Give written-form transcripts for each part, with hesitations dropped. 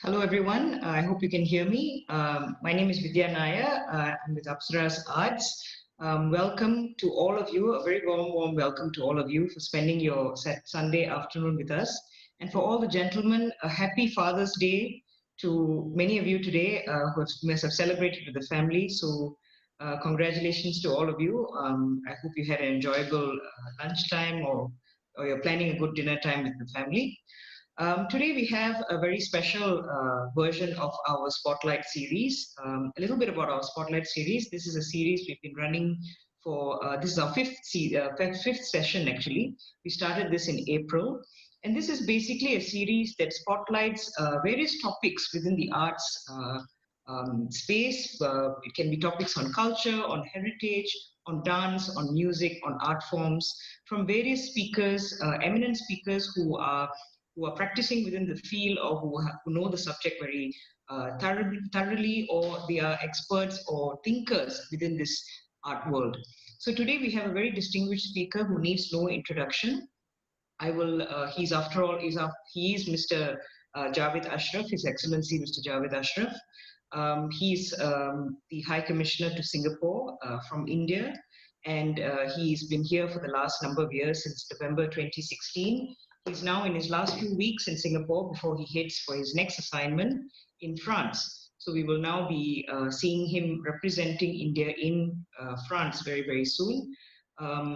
Hello, everyone. I hope you can hear me. My name is Vidya Naya. I'm with Apsara Arts. Welcome to all of you. A very warm welcome to all of you for spending your Sunday afternoon with us. And for all the gentlemen, a happy Father's Day to many of you today who must have celebrated with the family. So congratulations to all of you. I hope you had an enjoyable lunchtime or you're planning a good dinner time with the family. Today we have a very special version of our Spotlight series. A little bit about our Spotlight series. This is a series we've been running for, this is our fifth session actually. We started this in April. And this is basically a series that spotlights various topics within the arts space. It can be topics on culture, on heritage, on dance, on music, on art forms, from various speakers, eminent speakers who are practicing within the field or who know the subject very thoroughly, or they are experts or thinkers within this art world. So today we have a very distinguished speaker who needs no introduction. I will, he is Mr. Javed Ashraf, His Excellency Mr. Javed Ashraf. He's the High Commissioner to Singapore from India, and he's been here for the last number of years, since November 2016. He's now in his last few weeks in Singapore before he heads for his next assignment in France. So we will now be seeing him representing India in France very soon.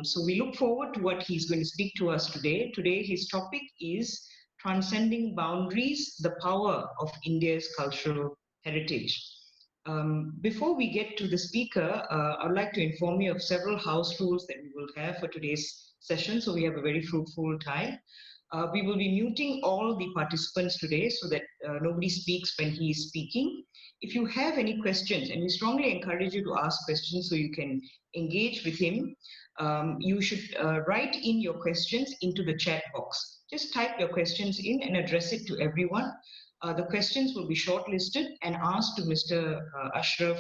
So we look forward to what he's going to speak to us today. Today, his topic is Transcending Boundaries, the Power of India's Cultural Heritage. Before we get to the speaker, I'd like to inform you of several house rules that we will have for today's session, so we have a very fruitful time. We will be muting all the participants today so that nobody speaks when he is speaking. If you have any questions, and we strongly encourage you to ask questions so you can engage with him, you should write in your questions into the chat box. Just type your questions in and address it to everyone. The questions will be shortlisted and asked to Mr. Ashraf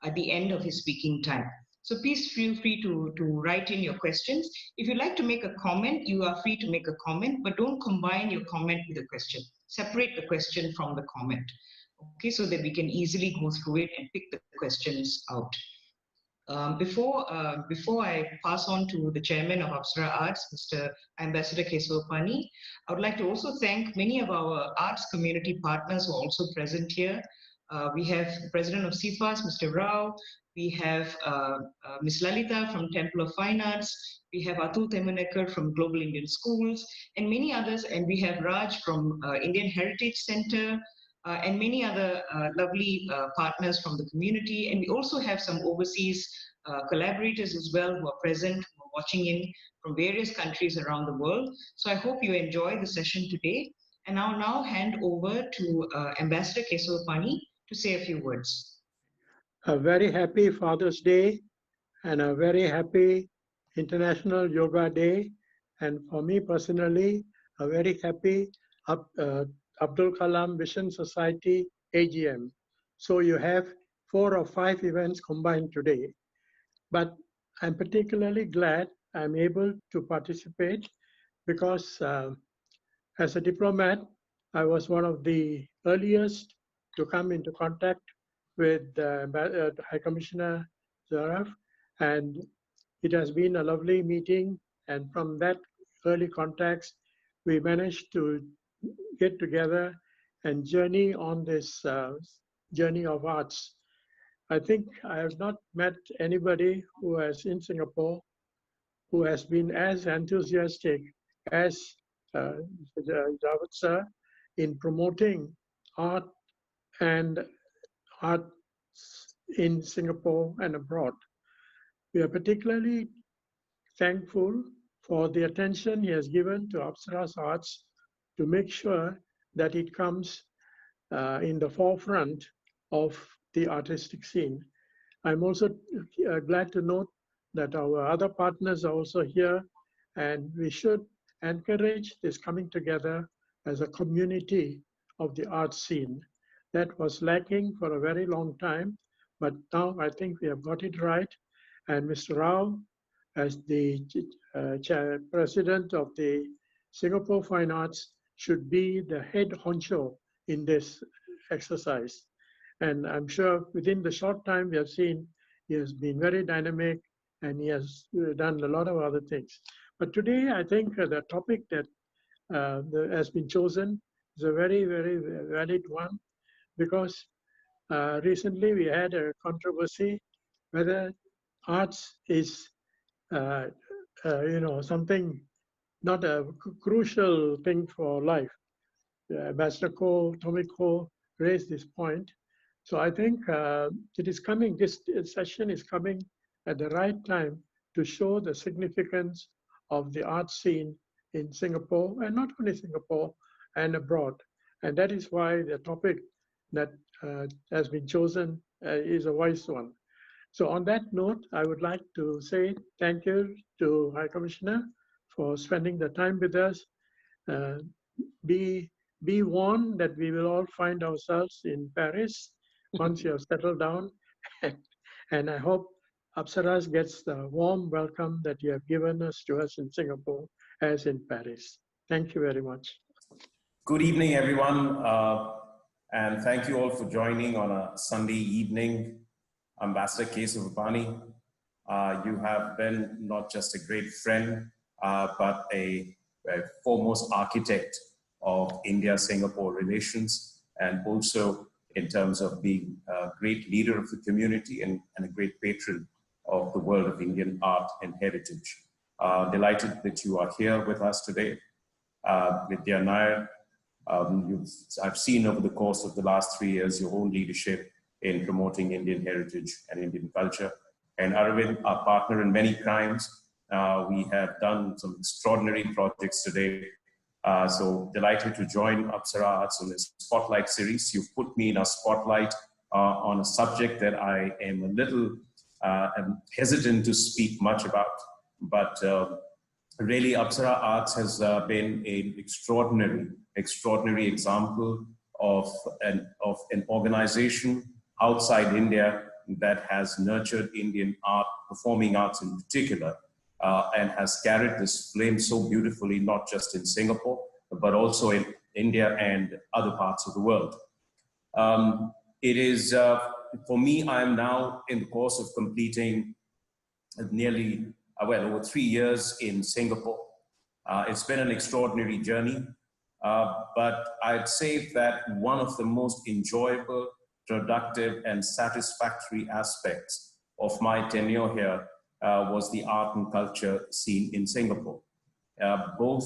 at the end of his speaking time. So please feel free to write in your questions. If you'd like to make a comment, you are free to make a comment, but don't combine your comment with a question. Separate the question from the comment, okay, so that we can easily go through it and pick the questions out. Before I pass on to the chairman of Apsara Arts, Mr. Ambassador Keswapani, I would like to also thank many of our arts community partners who are also present here. We have the president of CIFAS, Mr. Rao. We have Ms. Lalita from Temple of Fine Arts. We have Atul Temunekar from Global Indian Schools, and many others. And we have Raj from Indian Heritage Center, and many other lovely partners from the community. And we also have some overseas collaborators as well who are present, who are watching in from various countries around the world. So I hope you enjoy the session today. And I'll now hand over to Ambassador Keswapani to say a few words. A very happy Father's Day and a very happy International Yoga Day. And for me personally, a very happy Abdul Kalam Vision Society AGM. So you have 4 or 5 events combined today. But I'm particularly glad I'm able to participate because as a diplomat, I was one of the earliest to come into contact with High Commissioner Zaraf, and it has been a lovely meeting. And from that early contacts, we managed to get together and journey on this journey of arts. I think I have not met anybody who has in Singapore who has been as enthusiastic as Javed sir in promoting art and arts in Singapore and abroad. We are particularly thankful for the attention he has given to Apsara Arts to make sure that it comes in the forefront of the artistic scene. I'm also glad to note that our other partners are also here, and we should encourage this coming together as a community of the art scene. That was lacking for a very long time, but now I think we have got it right. And Mr. Rao, as the president of the Singapore Fine Arts, should be the head honcho in this exercise. And I'm sure within the short time we have seen, he has been very dynamic and he has done a lot of other things. But today, I think the topic that has been chosen is a very, very valid one, because recently we had a controversy whether arts is, something, not a crucial thing for life. Ambassador Ko, Tommy Ko raised this point. So I think it is coming, this session is coming at the right time to show the significance of the art scene in Singapore, and not only Singapore, and abroad. And that is why the topic that has been chosen is a wise one. So on that note, I would like to say thank you to High Commissioner for spending the time with us. Uh, be warned that we will all find ourselves in Paris once you have settled down. And I hope Apsaras gets the warm welcome that you have given us to us in Singapore as in Paris. Thank you very much. Good evening, everyone. And thank you all for joining on a Sunday evening. Ambassador K. Savapani, you have been not just a great friend, but a foremost architect of India-Singapore relations, and also in terms of being a great leader of the community and a great patron of the world of Indian art and heritage. Delighted that you are here with us today. Vidya Nair, I've seen over the course of the last 3 years your own leadership in promoting Indian heritage and Indian culture. And Arvind, our partner in many crimes, we have done some extraordinary projects today. So delighted to join Apsara Arts on this Spotlight series. You've put me in a spotlight on a subject that I am a little hesitant to speak much about, but really Apsara Arts has been an extraordinary example of an organization outside India that has nurtured Indian art, performing arts in particular, and has carried this flame so beautifully, not just in Singapore, but also in India and other parts of the world. It is, for me, I am now in the course of completing nearly, over 3 years in Singapore. It's been an extraordinary journey, but I'd say that one of the most enjoyable, productive, and satisfactory aspects of my tenure here was the art and culture scene in Singapore, both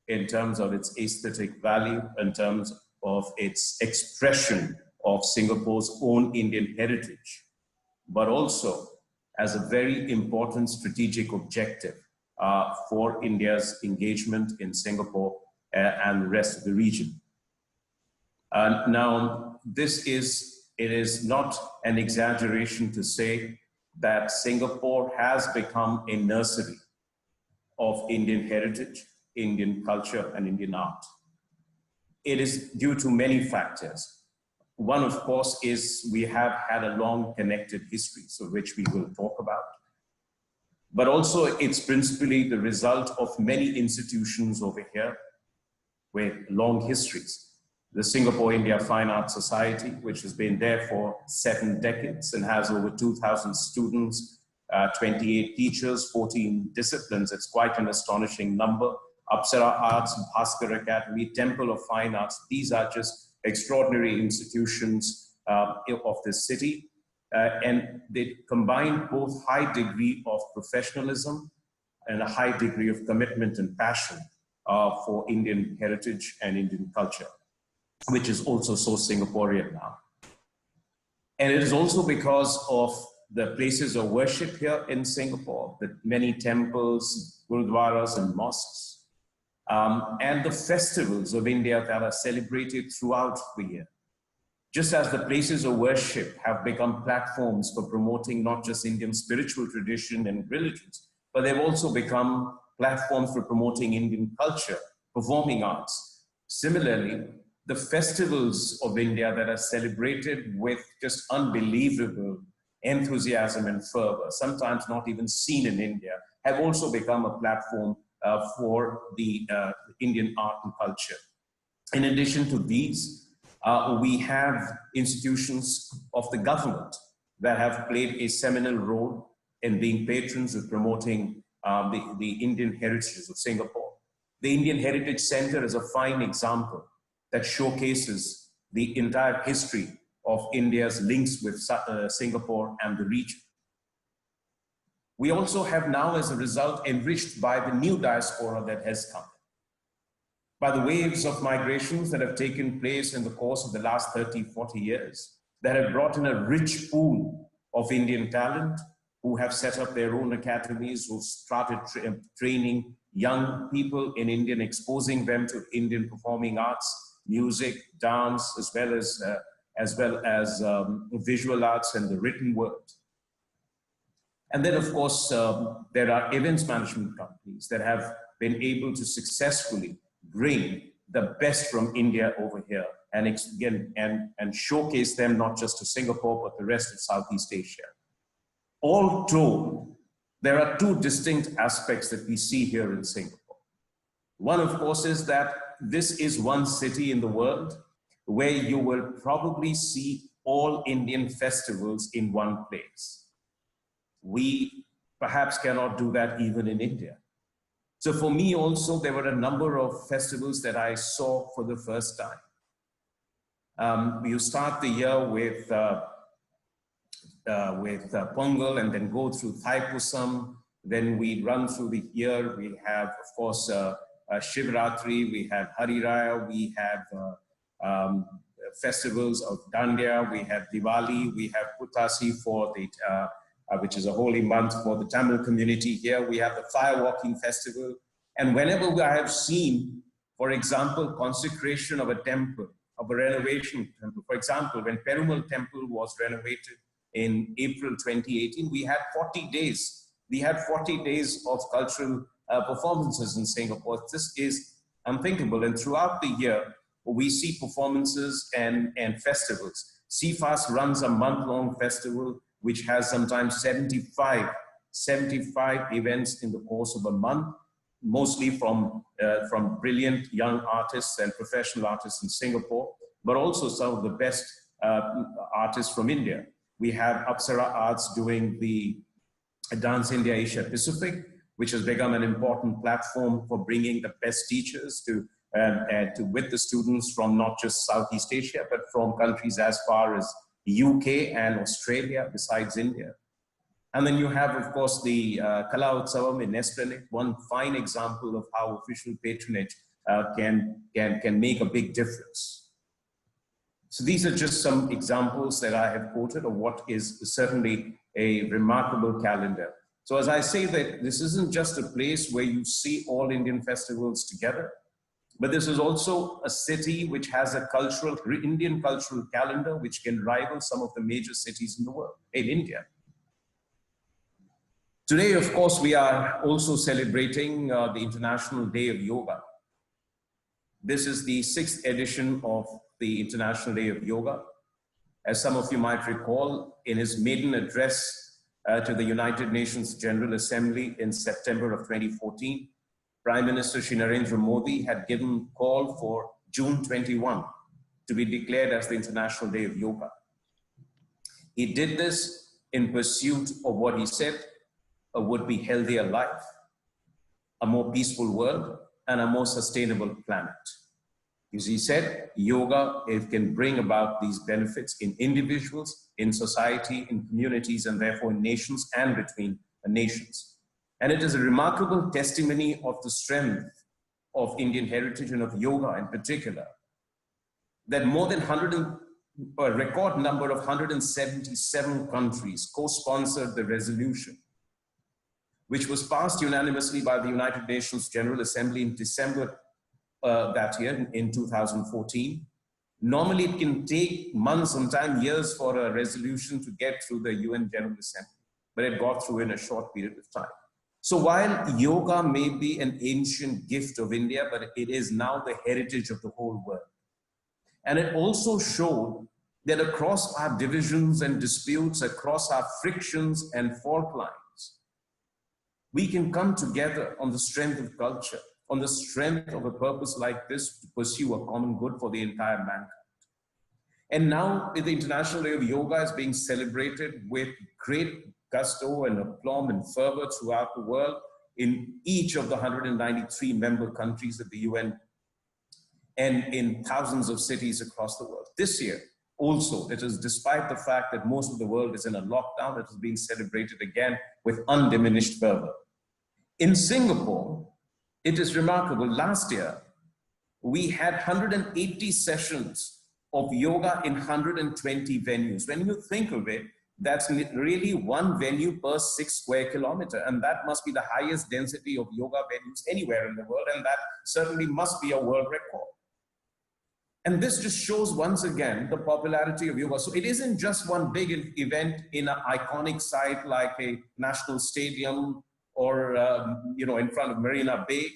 in terms of its aesthetic value, in terms of its expression of Singapore's own Indian heritage, but also as a very important strategic objective for India's engagement in Singapore and the rest of the region. Now, it is not an exaggeration to say that Singapore has become a nursery of Indian heritage, Indian culture, and Indian art. It is due to many factors. One, of course, is we have had a long connected history, so which we will talk about. But also it's principally the result of many institutions over here with long histories. The Singapore India Fine Arts Society, which has been there for 7 decades and has over 2,000 students, 28 teachers, 14 disciplines. It's quite an astonishing number. Apsara Arts, Bhaskar Academy, Temple of Fine Arts. These are just extraordinary institutions of this city. And they combine both high degree of professionalism and a high degree of commitment and passion for Indian heritage and Indian culture, which is also so Singaporean now. And it is also because of the places of worship here in Singapore, the many temples, gurudwaras, and mosques, and the festivals of India that are celebrated throughout the year. Just as the places of worship have become platforms for promoting not just Indian spiritual tradition and religions, but they've also become platforms for promoting Indian culture, performing arts. Similarly, the festivals of India that are celebrated with just unbelievable enthusiasm and fervor, sometimes not even seen in India, have also become a platform for the Indian art and culture. In addition to these, We have institutions of the government that have played a seminal role in being patrons of promoting the Indian heritages of Singapore. The Indian Heritage Center is a fine example that showcases the entire history of India's links with Singapore and the region. We also have now, as a result, enriched by the new diaspora that has come, by the waves of migrations that have taken place in the course of the last 30, 40 years, that have brought in a rich pool of Indian talent, who have set up their own academies, who started training young people in Indian, exposing them to Indian performing arts, music, dance, as well as visual arts and the written word. And then, of course, there are events management companies that have been able to successfully bring the best from India over here and again and showcase them not just to Singapore, but the rest of Southeast Asia. All told, there are two distinct aspects that we see here in Singapore. One, of course, is that this is one city in the world where you will probably see all Indian festivals in one place. We perhaps cannot do that even in India. So for me also, there were a number of festivals that I saw for the first time. You start the year with Pongal and then go through Thaipusam. Then we run through the year. We have, of course, Shivratri, we have Hari Raya, we have festivals of Dandiya, we have Diwali, we have Puttasi for the which is a holy month for the Tamil community here. We have the Firewalking Festival. And whenever I have seen, for example, consecration of a temple, of a renovation temple, for example, when Perumal Temple was renovated in April 2018, we had 40 days. We had 40 days of cultural performances in Singapore. This is unthinkable. And throughout the year, we see performances and festivals. CFAS runs a month-long festival which has sometimes 75 events in the course of a month, mostly from brilliant young artists and professional artists in Singapore, but also some of the best artists from India. We have Apsara Arts doing the Dance India Asia Pacific, which has become an important platform for bringing the best teachers to with the students from not just Southeast Asia, but from countries as far as UK and Australia, besides India. And then you have, of course, the Kala Utsavam in Esplanade, one fine example of how official patronage can make a big difference. So these are just some examples that I have quoted of what is certainly a remarkable calendar. So as I say that this isn't just a place where you see all Indian festivals together, but this is also a city which has a Indian cultural calendar which can rival some of the major cities in the world, in India. Today, of course, we are also celebrating the International Day of Yoga. This is the 6th edition of the International Day of Yoga. As some of you might recall, in his maiden address to the United Nations General Assembly in September of 2014, Prime Minister Shri Narendra Modi had given call for June 21 to be declared as the International Day of Yoga. He did this in pursuit of what he said a would-be healthier life, a more peaceful world, and a more sustainable planet. As he said, yoga, it can bring about these benefits in individuals, in society, in communities, and therefore in nations and between nations. And it is a remarkable testimony of the strength of Indian heritage and of yoga in particular, that more than a record number of 177 countries co-sponsored the resolution, which was passed unanimously by the United Nations General Assembly in December that year, in 2014. Normally it can take months, sometimes years for a resolution to get through the UN General Assembly, but it got through in a short period of time. So while yoga may be an ancient gift of India, but it is now the heritage of the whole world. And it also showed that across our divisions and disputes, across our frictions and fault lines, we can come together on the strength of culture, on the strength of a purpose like this to pursue a common good for the entire mankind. And now the International Day of Yoga is being celebrated with great gusto and aplomb and fervor throughout the world in each of the 193 member countries of the UN and in thousands of cities across the world. This year, also, it is despite the fact that most of the world is in a lockdown, it is being celebrated again with undiminished fervor. In Singapore, it is remarkable. Last year, we had 180 sessions of yoga in 120 venues. When you think of it, that's really one venue per 6 square kilometers. And that must be the highest density of yoga venues anywhere in the world. And that certainly must be a world record. And this just shows once again the popularity of yoga. So it isn't just one big event in an iconic site like a national stadium or in front of Marina Bay,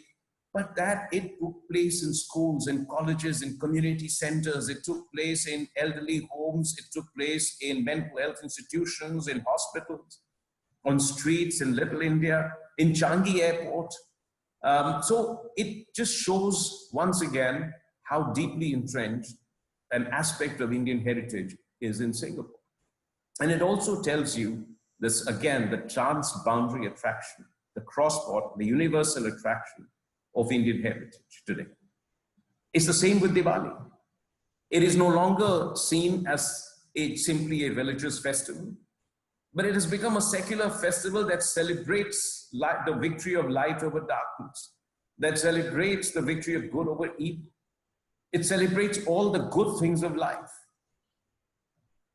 but that it took place in schools, in colleges, in community centers. It took place in elderly homes. It took place in mental health institutions, in hospitals, on streets in Little India, in Changi Airport. So it just shows once again how deeply entrenched an aspect of Indian heritage is in Singapore. And it also tells you this, again, the trans-boundary attraction, the cross-border, the universal attraction of Indian heritage today. It's the same with Diwali. It is no longer seen as simply a religious festival, but it has become a secular festival that celebrates the victory of light over darkness, that celebrates the victory of good over evil. It celebrates all the good things of life.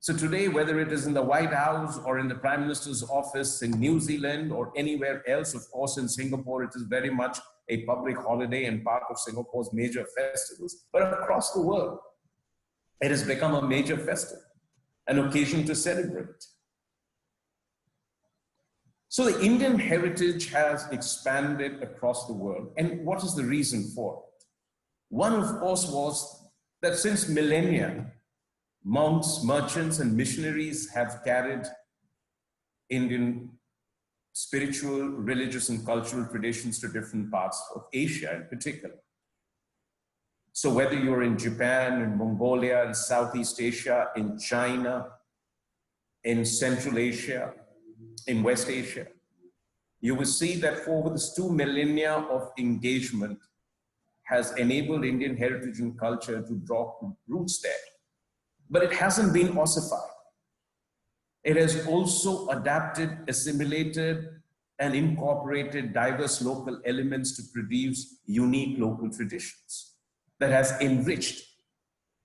So today, whether it is in the White House or in the Prime Minister's office in New Zealand or anywhere else, of course, in Singapore, it is very much a public holiday and part of Singapore's major festivals. But across the world, it has become a major festival, an occasion to celebrate. So the Indian heritage has expanded across the world. And what is the reason for it? One, of course, was that since millennia, monks, merchants, and missionaries have carried Indian spiritual, religious, and cultural traditions to different parts of Asia in particular. So whether you're in Japan, in Mongolia, in Southeast Asia, in China, in Central Asia, in West Asia, you will see that for over this 2 millennia of engagement has enabled Indian heritage and culture to draw roots there. But it hasn't been ossified. It has also adapted, assimilated, and incorporated diverse local elements to produce unique local traditions that has enriched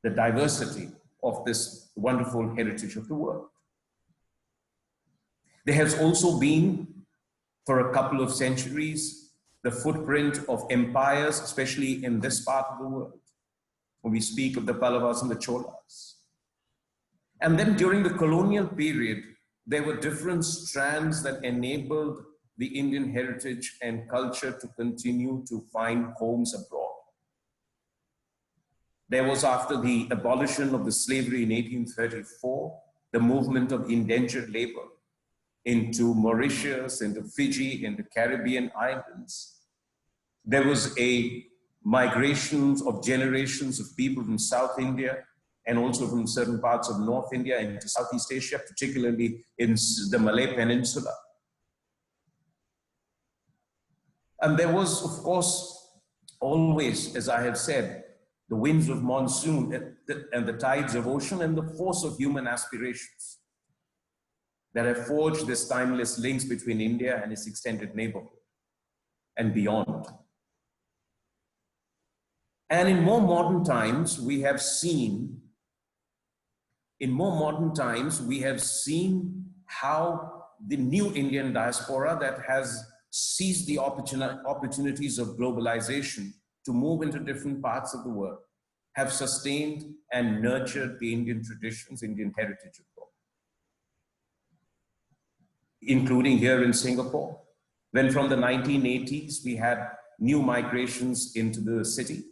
the diversity of this wonderful heritage of the world. There has also been, for a couple of centuries, the footprint of empires, especially in this part of the world, when we speak of the Pallavas and the Cholas. And then during the colonial period, there were different strands that enabled the Indian heritage and culture to continue to find homes abroad. There was, after the abolition of the slavery in 1834, the movement of indentured labor into Mauritius, into Fiji, into Caribbean islands. There was a migration of generations of people from South India and also from certain parts of North India into Southeast Asia, particularly in the Malay Peninsula. And there was, of course, always, as I have said, the winds of monsoon and the tides of ocean and the force of human aspirations that have forged this timeless links between India and its extended neighborhood and beyond. And in more modern times, we have seen how the new Indian diaspora that has seized the opportunities of globalization to move into different parts of the world have sustained and nurtured the Indian traditions, Indian heritage abroad, including here in Singapore, when from the 1980s we had new migrations into the city.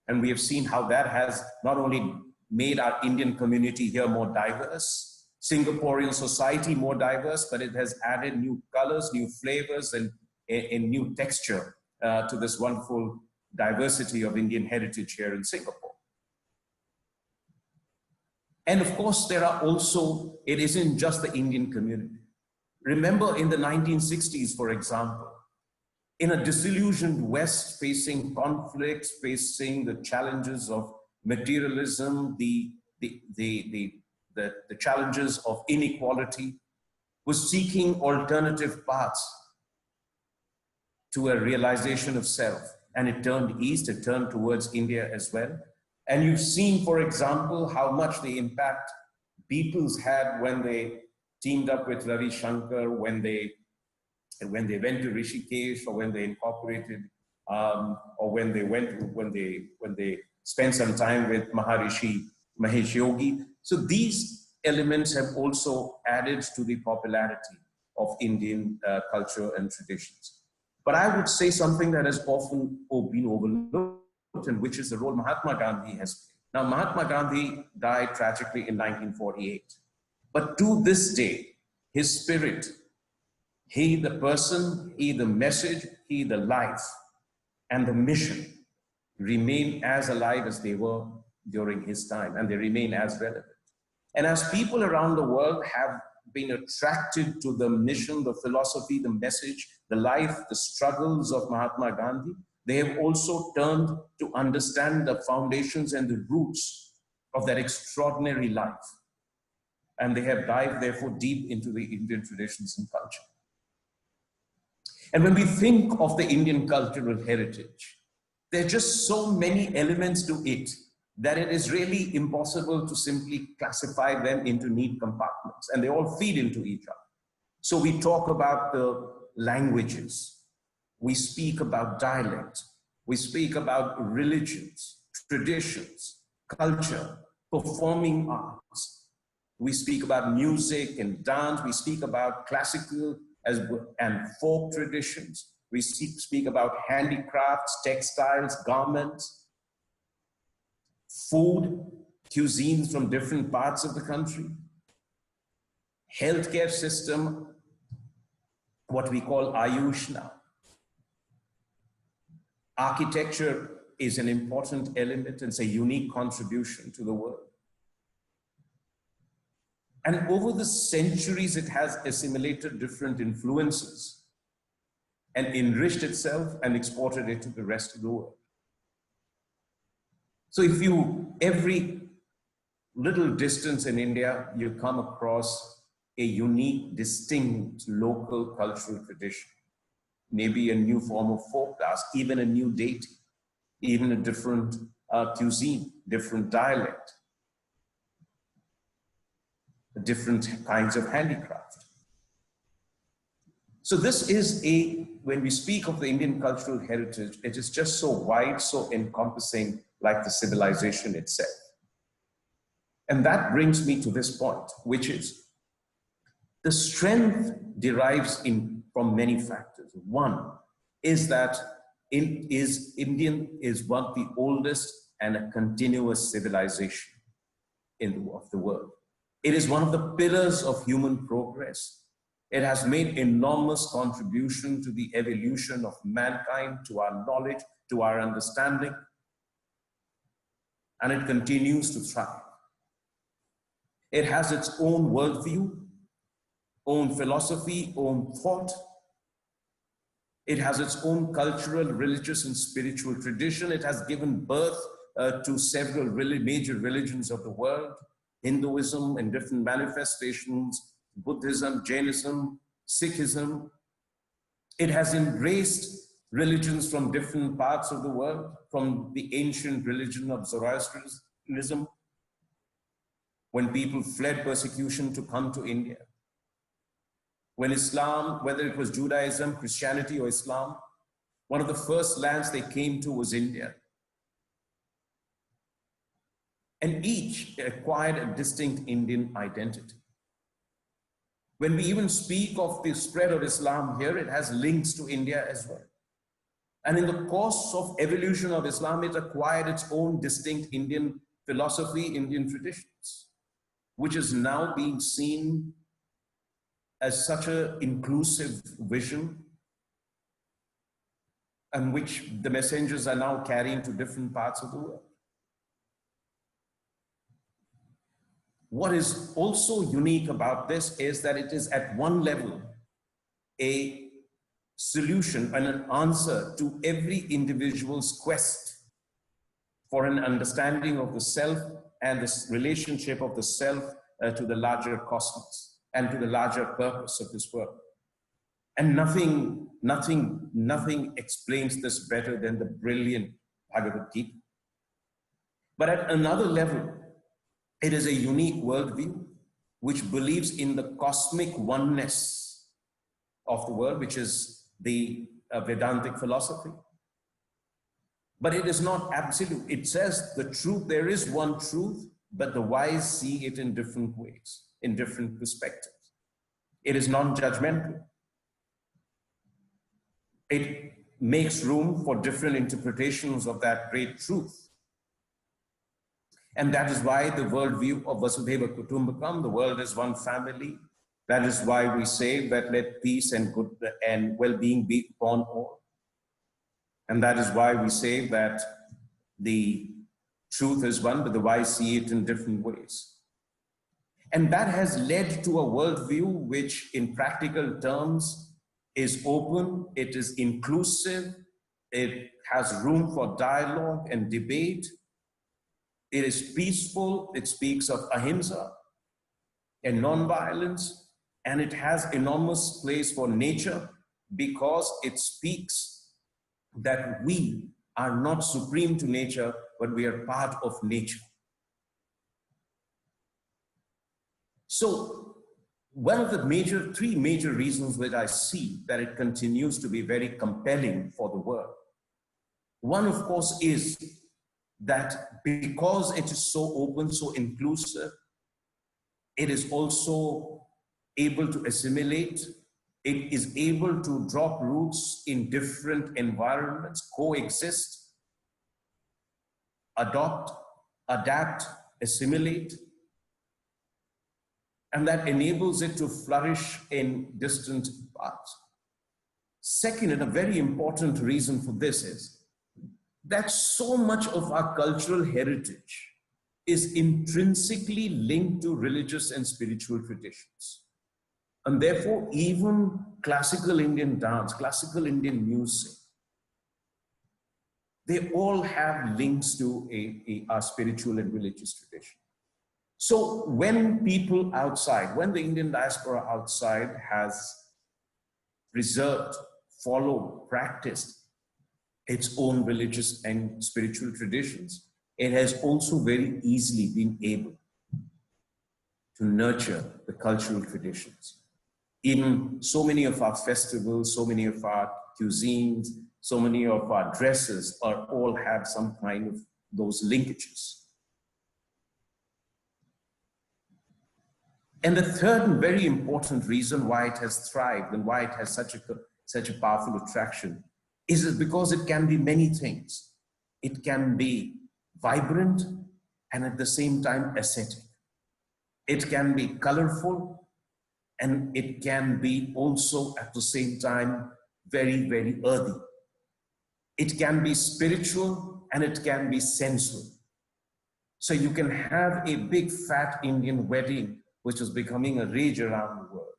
And we have seen how that has not only made our Indian community here more diverse, Singaporean society more diverse, but it has added new colors, new flavors, and new texture to this wonderful diversity of Indian heritage here in Singapore. And of course, there are also, it isn't just the Indian community. Remember in the 1960s, for example, in a disillusioned West facing conflicts, facing the challenges of materialism, the challenges of inequality, was seeking alternative paths to a realization of self. And it turned east, it turned towards India as well. And you've seen, for example, how much the impact Beatles had when they teamed up with Ravi Shankar, when they went to Rishikesh, or when they incorporated, or when they spent some time with Maharishi Mahesh Yogi. So these elements have also added to the popularity of Indian culture and traditions. But I would say something that has often been overlooked, and which is the role Mahatma Gandhi has played. Now, Mahatma Gandhi died tragically in 1948. But to this day, his spirit, he the person, he the message, he the life, and the mission remain as alive as they were during his time, and they remain as relevant. And as people around the world have been attracted to the mission, the philosophy, the message, the life, the struggles of Mahatma Gandhi, they have also turned to understand the foundations and the roots of that extraordinary life. And they have dived, therefore, deep into the Indian traditions and culture. And when we think of the Indian cultural heritage, there are just so many elements to it that it is really impossible to simply classify them into neat compartments, and they all feed into each other. So we talk about the languages, we speak about dialect, we speak about religions, traditions, culture, performing arts. We speak about music and dance, we speak about classical and folk traditions. We speak about handicrafts, textiles, garments, food, cuisines from different parts of the country, healthcare system, what we call Ayush now. Architecture is an important element and it's a unique contribution to the world. And over the centuries, it has assimilated different influences and enriched itself and exported it to the rest of the world. So if you, every little distance in India, you come across a unique, distinct local cultural tradition, maybe a new form of folk dance, even a new deity, even a different cuisine, different dialect, different kinds of handicraft. So this is when we speak of the Indian cultural heritage, it is just so wide, so encompassing, like the civilization itself. And that brings me to this point, which is the strength derives from many factors. One is that Indian is one of the oldest and a continuous civilization of the world. It is one of the pillars of human progress. It has made enormous contribution to the evolution of mankind, to our knowledge, to our understanding, and it continues to thrive. It has its own worldview, own philosophy, own thought. It has its own cultural, religious, and spiritual tradition. It has given birth to several major religions of the world, Hinduism and different manifestations, Buddhism, Jainism, Sikhism. It has embraced religions from different parts of the world, from the ancient religion of Zoroastrianism, when people fled persecution to come to India. When Islam, whether it was Judaism, Christianity, or Islam, one of the first lands they came to was India. And each acquired a distinct Indian identity. When we even speak of the spread of Islam here, it has links to India as well. And in the course of evolution of Islam, it acquired its own distinct Indian philosophy, Indian traditions, which is now being seen as such an inclusive vision, and which the messengers are now carrying to different parts of the world. what is also unique about this is that it is at one level a solution and an answer to every individual's quest for an understanding of the self and this relationship of the self to the larger cosmos and to the larger purpose of this world. And nothing explains this better than the brilliant Bhagavad Gita. But at another level, it is a unique worldview which believes in the cosmic oneness of the world, which is the Vedantic philosophy. But it is not absolute. It says the truth, there is one truth, but the wise see it in different ways, in different perspectives. It is non-judgmental. It makes room for different interpretations of that great truth. And that is why the worldview of Vasudhaiva Kutumbakam, the world is one family. That is why we say that let peace and good and well-being be upon all. And that is why we say that the truth is one, but the wise see it in different ways. And that has led to a worldview which in practical terms is open, it is inclusive, it has room for dialogue and debate. It is peaceful, it speaks of ahimsa and non-violence, and it has enormous place for nature because it speaks that we are not supreme to nature, but we are part of nature. So one of the three major reasons that I see that it continues to be very compelling for the world. One, of course, is that because it is so open, so inclusive, it is also able to assimilate, it is able to drop roots in different environments, coexist, adopt, adapt, assimilate, and that enables it to flourish in distant parts. Second, and a very important reason for this is that so much of our cultural heritage is intrinsically linked to religious and spiritual traditions. And therefore, even classical Indian dance, classical Indian music, they all have links to a spiritual and religious tradition. So when people outside, when the Indian diaspora outside has preserved, followed, practiced its own religious and spiritual traditions, it has also very easily been able to nurture the cultural traditions. In so many of our festivals, so many of our cuisines, so many of our dresses are all have some kind of those linkages. And the third and very important reason why it has thrived and why it has such a powerful attraction is because it can be many things. It can be vibrant and at the same time ascetic. It can be colorful and it can be also at the same time very, very earthy. It can be spiritual and it can be sensual. So you can have a big fat Indian wedding which is becoming a rage around the world.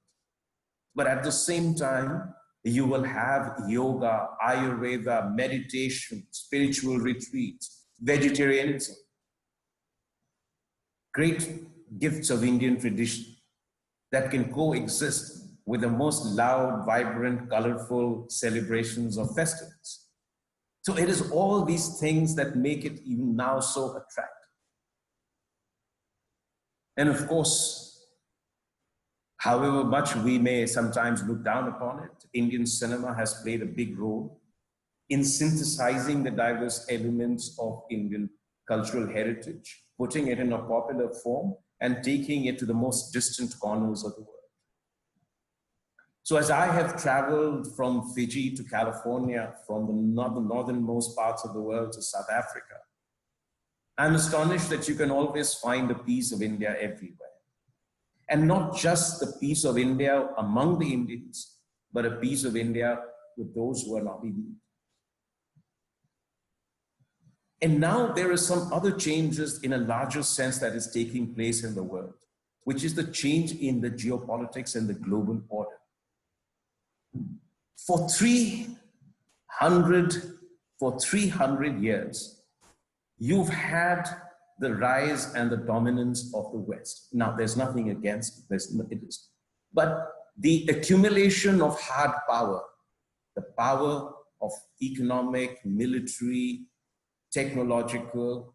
But at the same time, you will have yoga, Ayurveda, meditation, spiritual retreats, vegetarianism. Great gifts of Indian tradition that can coexist with the most loud, vibrant, colorful celebrations of festivals. So it is all these things that make it even now so attractive. And of course, however much we may sometimes look down upon it, Indian cinema has played a big role in synthesizing the diverse elements of Indian cultural heritage, putting it in a popular form and taking it to the most distant corners of the world. So as I have traveled from Fiji to California, from the northernmost parts of the world to South Africa, I'm astonished that you can always find a piece of India everywhere. And not just the piece of India among the Indians, but a piece of India with those who are not Indian. And now there are some other changes in a larger sense that is taking place in the world. which is the change in the geopolitics and the global order. For 300 years, you've had the rise and the dominance of the West. Now, there's nothing against it, but the accumulation of hard power, the power of economic, military, technological,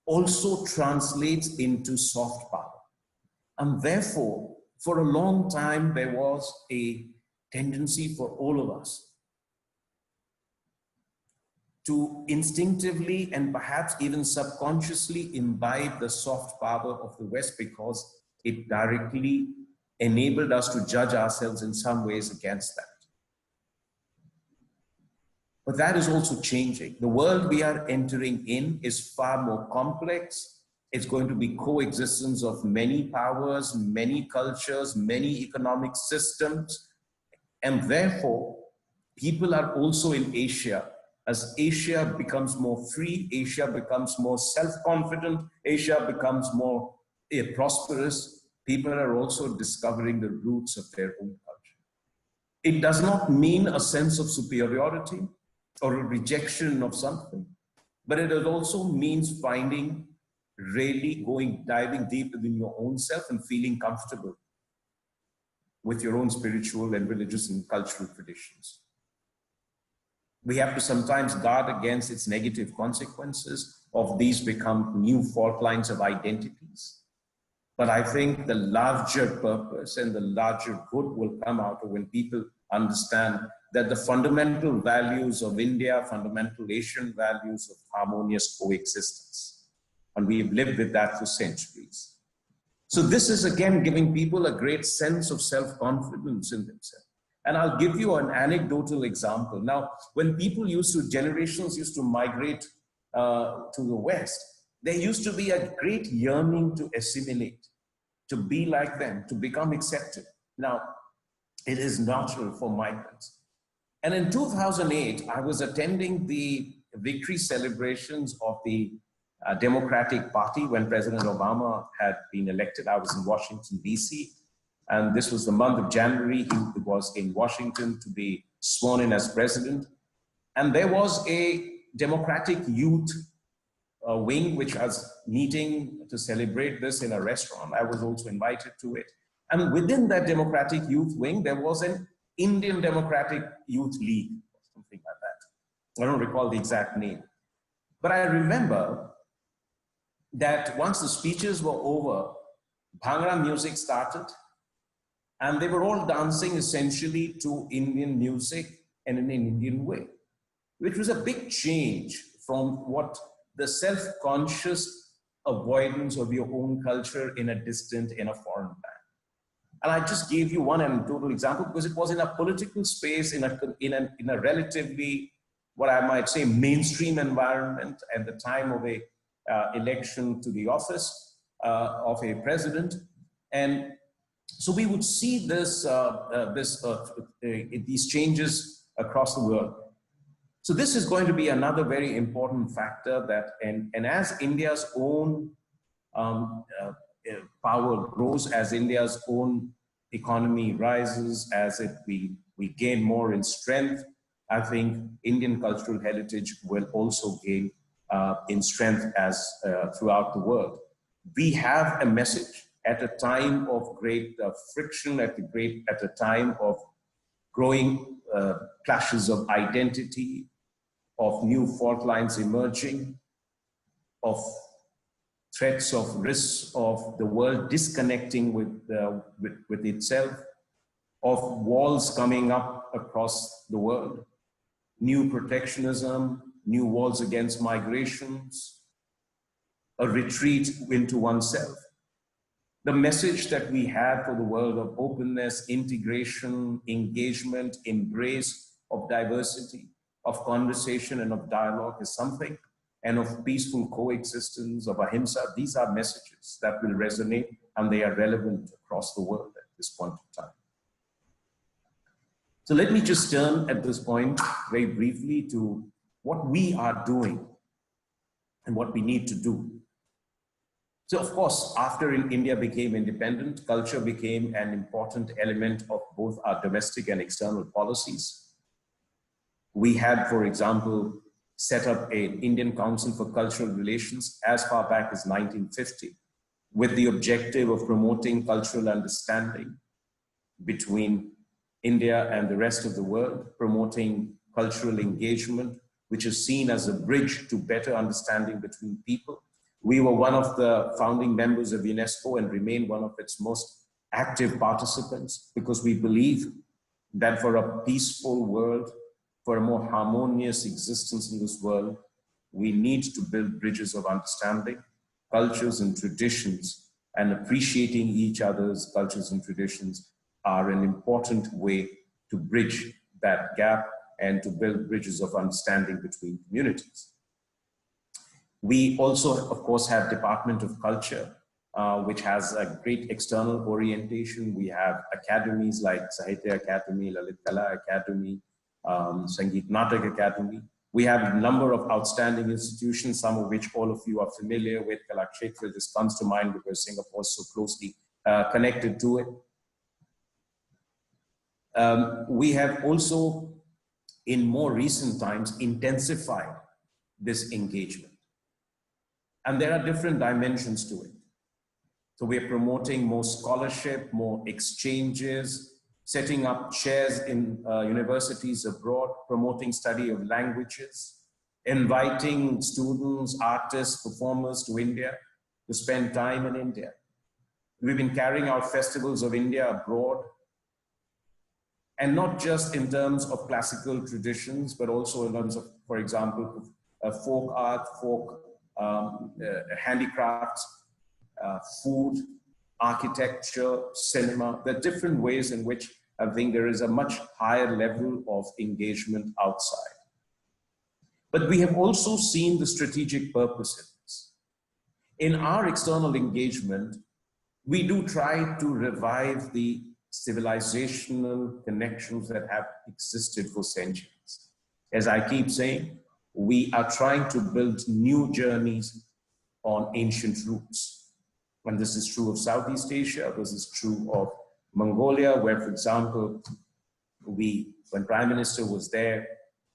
also translates into soft power. And therefore, for a long time, there was a tendency for all of us to instinctively and perhaps even subconsciously imbibe the soft power of the West, because it directly enabled us to judge ourselves in some ways against that. But that is also changing. The world we are entering in is far more complex. It's going to be coexistence of many powers, many cultures, many economic systems. And therefore, people are also in Asia. As Asia becomes more free, Asia becomes more self-confident, Asia becomes more prosperous, people are also discovering the roots of their own culture. It does not mean a sense of superiority or a rejection of something, but it also means finding, really diving deep within your own self and feeling comfortable with your own spiritual and religious and cultural traditions. We have to sometimes guard against its negative consequences of these become new fault lines of identities. But I think the larger purpose and the larger good will come out of when people understand that the fundamental values of India, fundamental Asian values of harmonious coexistence. And we've lived with that for centuries. So this is again giving people a great sense of self-confidence in themselves. And I'll give you an anecdotal example. Now, when generations used to migrate to the West, there used to be a great yearning to assimilate, to be like them, to become accepted. Now, it is natural for migrants. And in 2008, I was attending the victory celebrations of the Democratic Party when President Obama had been elected. I was in Washington, D.C., and this was the month of January. He was in Washington to be sworn in as president. And there was a Democratic youth wing which was meeting to celebrate this in a restaurant. I was also invited to it. And within that Democratic youth wing, there was an Indian Democratic Youth League, something like that. I don't recall the exact name. But I remember that once the speeches were over, Bhangra music started, and they were all dancing essentially to Indian music and in an Indian way, which was a big change from what the self-conscious avoidance of your own culture in a foreign land. And I just gave you one anecdotal example because it was in a political space, in a relatively, what I might say, mainstream environment at the time of a election to the office of a president. And so we would see these changes across the world. So this is going to be another very important factor that, and as India's own power grows, as India's own economy rises, as we gain more in strength, I think Indian cultural heritage will also gain in strength as throughout the world. We have a message at a time of great friction, at a time of growing clashes of identity, of new fault lines emerging, of threats of risks of the world disconnecting with itself, of walls coming up across the world, new protectionism, new walls against migrations, a retreat into oneself. The message that we have for the world of openness, integration, engagement, embrace of diversity, of conversation and of dialogue is something, and of peaceful coexistence, of ahimsa. These are messages that will resonate, and they are relevant across the world at this point in time. So let me just turn at this point very briefly to what we are doing and what we need to do. So of course, after India became independent, culture became an important element of both our domestic and external policies. We had, for example, set up an Indian Council for Cultural Relations as far back as 1950, with the objective of promoting cultural understanding between India and the rest of the world, promoting cultural engagement, which is seen as a bridge to better understanding between people. We were one of the founding members of UNESCO and remain one of its most active participants, because we believe that for a peaceful world, for a more harmonious existence in this world, we need to build bridges of understanding, cultures and traditions, and appreciating each other's cultures and traditions are an important way to bridge that gap and to build bridges of understanding between communities. We also, of course, have Department of Culture, which has a great external orientation. We have academies like Sahitya Academy, Lalit Kala Academy, Sangeet Natak Academy. We have a number of outstanding institutions, some of which all of you are familiar with. Kalakshetra just comes to mind because Singapore is so closely connected to it. We have also, in more recent times, intensified this engagement. And there are different dimensions to it. So we're promoting more scholarship, more exchanges, setting up chairs in universities abroad, promoting study of languages, inviting students, artists, performers to India to spend time in India. We've been carrying out festivals of India abroad, and not just in terms of classical traditions, but also in terms of, for example, folk art, folk handicrafts, food, architecture, cinema. There are different ways in which I think there is a much higher level of engagement outside. But we have also seen the strategic purpose in this. In our external engagement, we do try to revive the civilizational connections that have existed for centuries. As I keep saying, we are trying to build new journeys on ancient roots. And this is true of Southeast Asia, this is true of Mongolia, where, for example, when Prime Minister was there,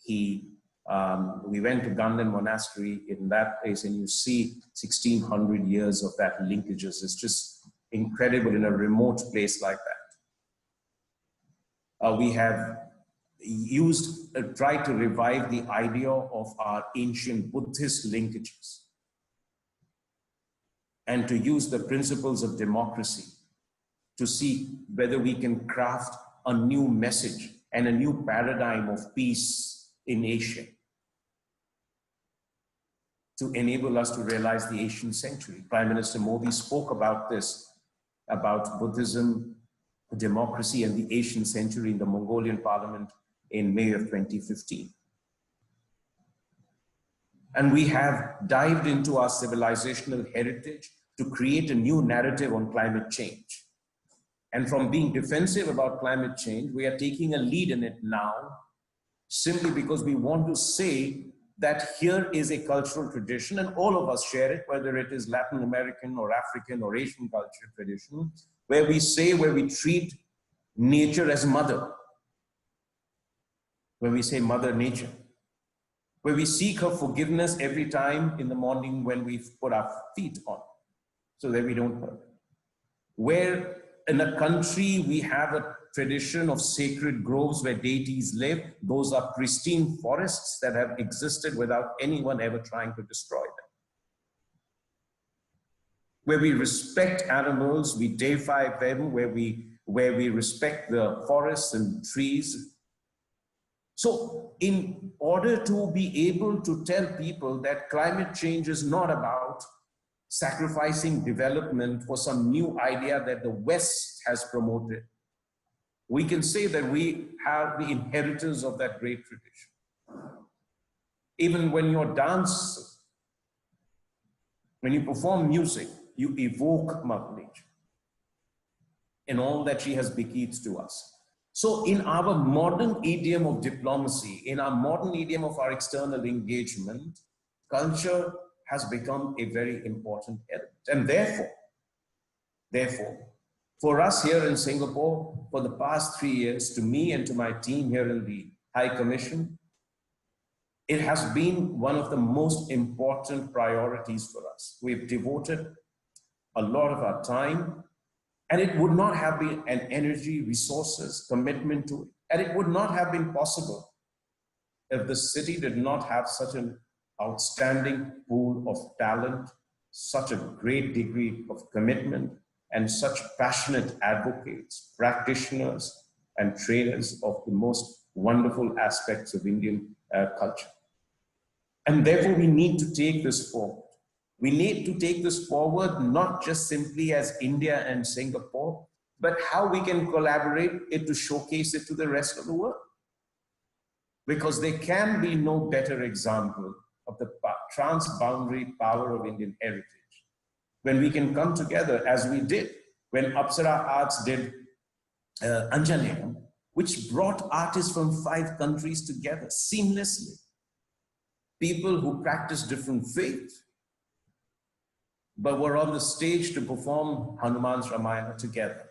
we went to Ganden Monastery in that place, and you see 1600 years of that linkages. It's just incredible in a remote place like that. We have tried to revive the idea of our ancient Buddhist linkages and to use the principles of democracy to see whether we can craft a new message and a new paradigm of peace in Asia to enable us to realize the Asian century. Prime Minister Modi spoke about this, about Buddhism, democracy, and the Asian century in the Mongolian parliament in May of 2015. And we have dived into our civilizational heritage to create a new narrative on climate change. And from being defensive about climate change, we are taking a lead in it now, simply because we want to say that here is a cultural tradition, and all of us share it, whether it is Latin American or African or Asian culture tradition, where we treat nature as mother, where we say Mother Nature, where we seek her forgiveness every time in the morning when we put our feet on, so that we don't hurt. Where in a country we have a tradition of sacred groves where deities live, those are pristine forests that have existed without anyone ever trying to destroy them. Where we respect animals, we deify them, where we respect the forests and trees. So in order to be able to tell people that climate change is not about sacrificing development for some new idea that the West has promoted, we can say that we are the inheritors of that great tradition. Even when you're dancing, when you perform music, you evoke Mother Nature and all that she has bequeathed to us. So in our modern idiom of diplomacy, in our modern idiom of our external engagement, culture has become a very important element. And therefore, for us here in Singapore, for the past 3 years, to me and to my team here in the High Commission, it has been one of the most important priorities for us. We've devoted a lot of our time, and it would not have been an energy, resources, commitment to it. And it would not have been possible if the city did not have such an outstanding pool of talent, such a great degree of commitment, and such passionate advocates, practitioners, and trainers of the most wonderful aspects of Indian culture. And therefore, we need to take this forward. We need to take this forward, not just simply as India and Singapore, but how we can collaborate it to showcase it to the rest of the world. Because there can be no better example of the transboundary power of Indian heritage when we can come together as we did when Apsara Arts did Anjaneyam, which brought artists from 5 countries together seamlessly. People who practice different faiths, but were on the stage to perform Hanuman's Ramayana together.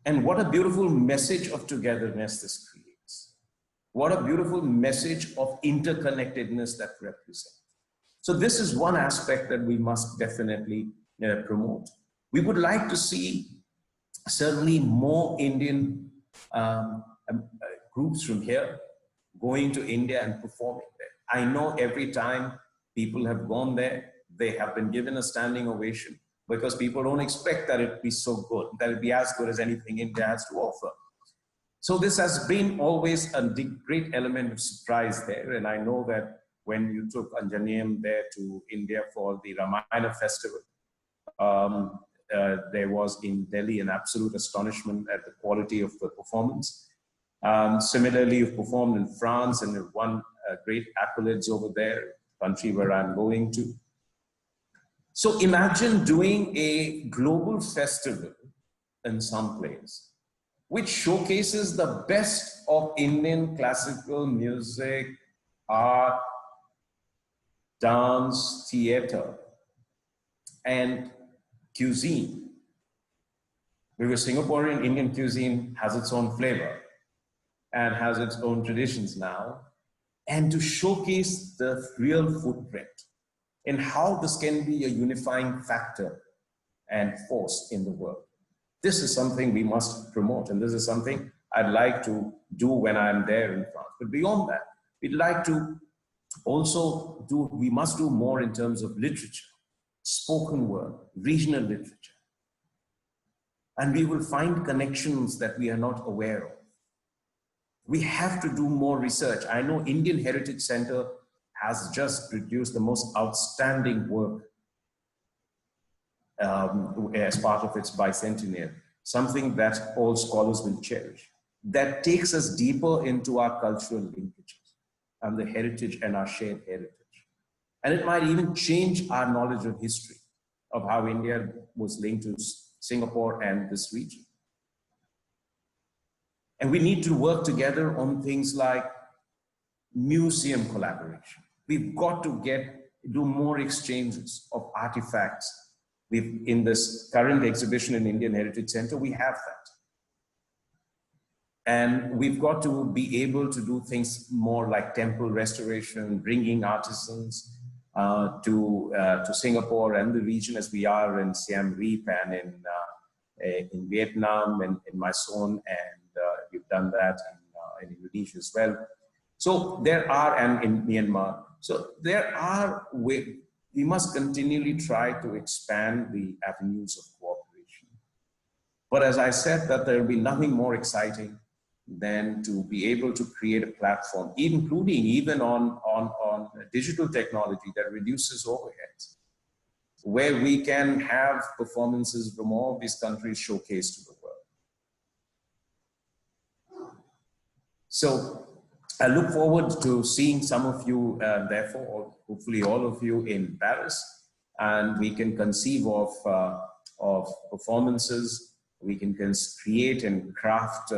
And what a beautiful message of togetherness this creates. What a beautiful message of interconnectedness that represents. So this is one aspect that we must definitely promote. We would like to see certainly more Indian groups from here going to India and performing there. I know every time people have gone there, they have been given a standing ovation because people don't expect that it be so good, that it be as good as anything India has to offer. So this has been always a great element of surprise there. And I know that when you took Anjaneyam there to India for the Ramayana festival, there was in Delhi an absolute astonishment at the quality of the performance. Similarly, you've performed in France and you've won great accolades over there, country where I'm going to. So imagine doing a global festival in some place which showcases the best of Indian classical music, art, dance, theater, and cuisine. Because Singaporean Indian cuisine has its own flavor and has its own traditions now, and to showcase the real footprint in how this can be a unifying factor and force in the world. This is something we must promote, and this is something I'd like to do when I'm there in France. But beyond that, we'd like to also we must do more in terms of literature, spoken word, regional literature. And we will find connections that we are not aware of. We have to do more research. I know Indian Heritage Center has just produced the most outstanding work as part of its bicentennial, something that all scholars will cherish, that takes us deeper into our cultural linkages and the heritage and our shared heritage. And it might even change our knowledge of history, of how India was linked to Singapore and this region. And we need to work together on things like museum collaboration. We've got to do more exchanges of artifacts. In this current exhibition in Indian Heritage Center, we have that. And we've got to be able to do things more like temple restoration, bringing artisans to Singapore and the region, as we are in Siem Reap and in Vietnam and in Mysore, and we've done that in Indonesia as well. So there are, and in Myanmar, so there are ways. We must continually try to expand the avenues of cooperation. But as I said, that there will be nothing more exciting than to be able to create a platform, including even on digital technology that reduces overheads, where we can have performances from all these countries showcased to the world. So I look forward to seeing some of you, therefore, or hopefully all of you in Paris, and we can conceive of performances. We can create and craft,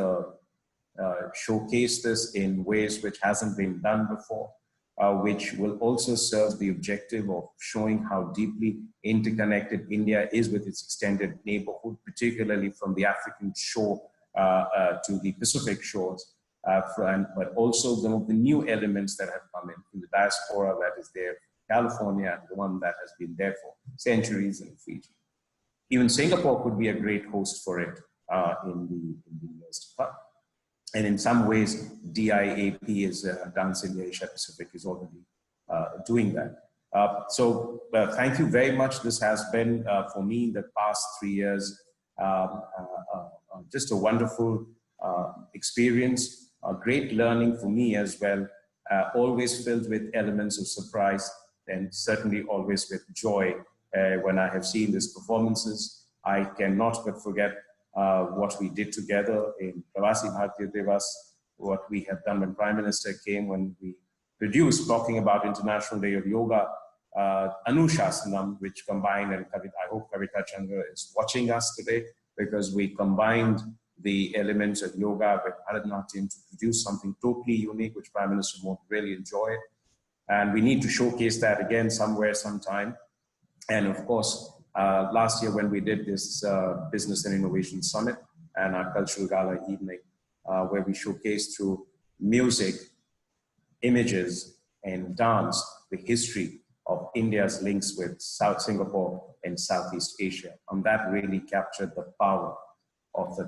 showcase this in ways which hasn't been done before. which will also serve the objective of showing how deeply interconnected India is with its extended neighborhood, particularly from the African shore to the Pacific shores, but also some of the new elements that have come in from the diaspora that is there, California, and the one that has been there for centuries in Fiji. Even Singapore could be a great host for it in the years to come. And in some ways, DIAP is Dance India Asia Pacific is already doing that. So thank you very much. This has been, for me, the past 3 years, just a wonderful experience, a great learning for me as well, always filled with elements of surprise and certainly always with joy when I have seen these performances. I cannot but forget what we did together in Pravasi Bharatiya Devas, what we have done when Prime Minister came, when we produced, talking about International Day of Yoga, Anushasanam, which combined, and I hope Kavita Chandra is watching us today, because we combined the elements of yoga with Bharatanatyam to produce something totally unique, which Prime Minister would really enjoy. And we need to showcase that again somewhere, sometime. And of course, last year when we did this Business and Innovation Summit and our Cultural Gala evening, where we showcased through music, images, and dance, the history of India's links with South Singapore and Southeast Asia. And that really captured the power of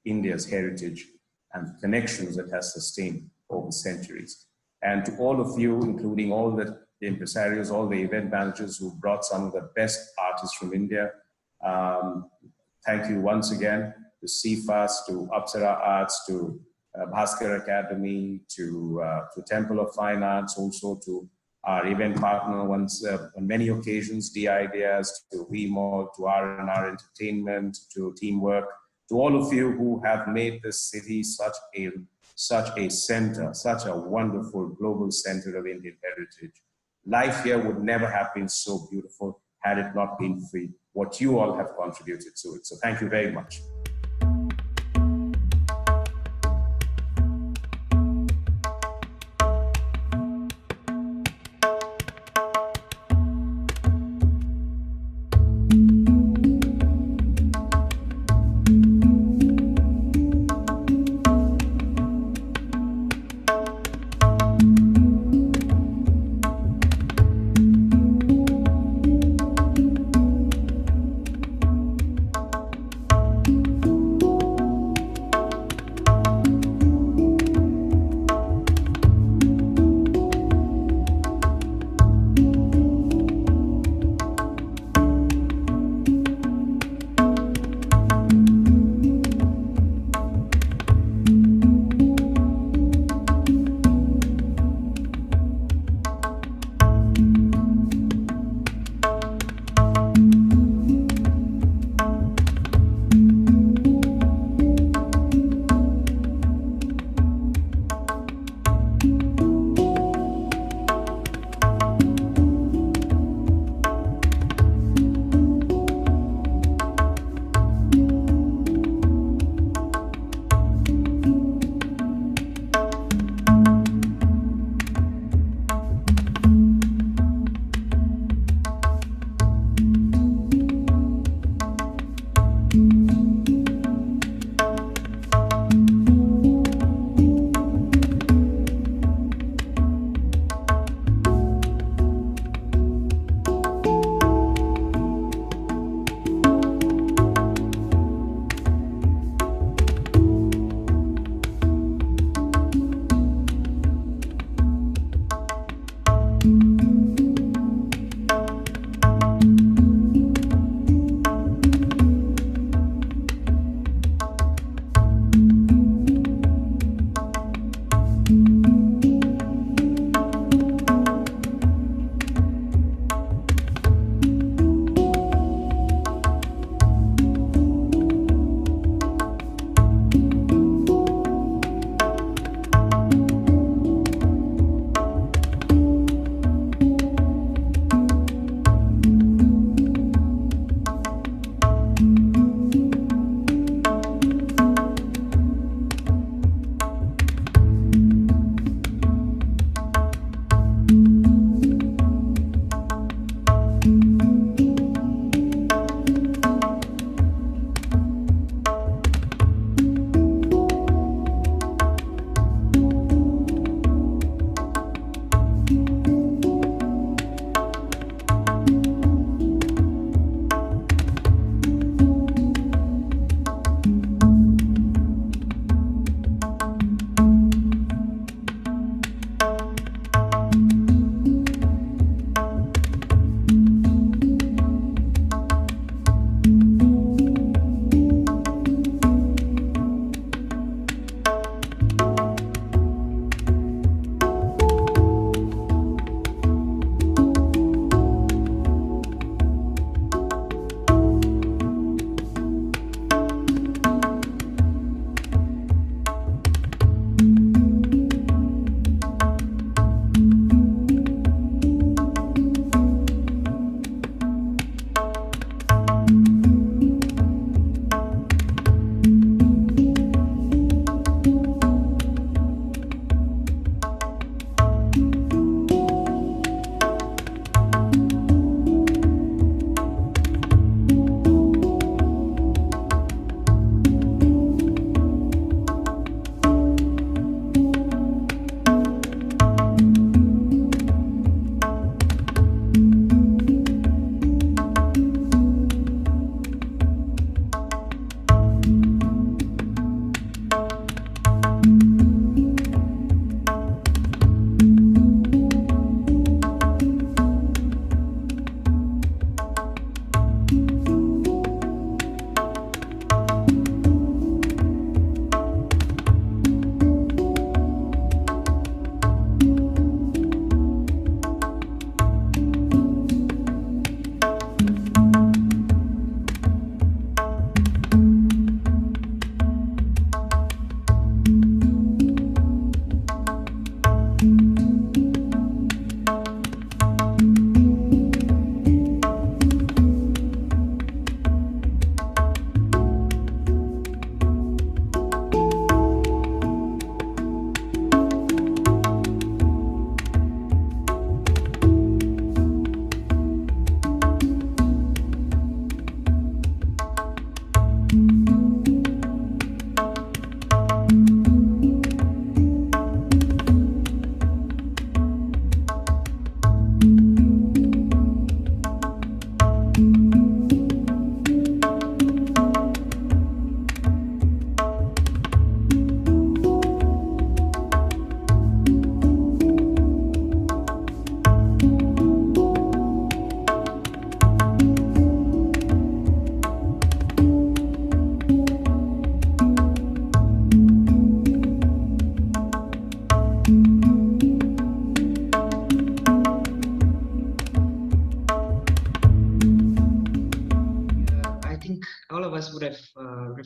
India's heritage and the connections it has sustained over centuries. And to all of you, including all the impresarios, all the event managers who brought some of the best artists from India, thank you once again to CFAS, to Apsara Arts, to Bhaskar Academy, to Temple of Fine Arts, also to our event partner on many occasions, D-Ideas, to VMO, to R&R Entertainment, to Teamwork, to all of you who have made this city such a center, such a wonderful global center of Indian heritage. Life here would never have been so beautiful had it not been for what you all have contributed to it. So thank you very much.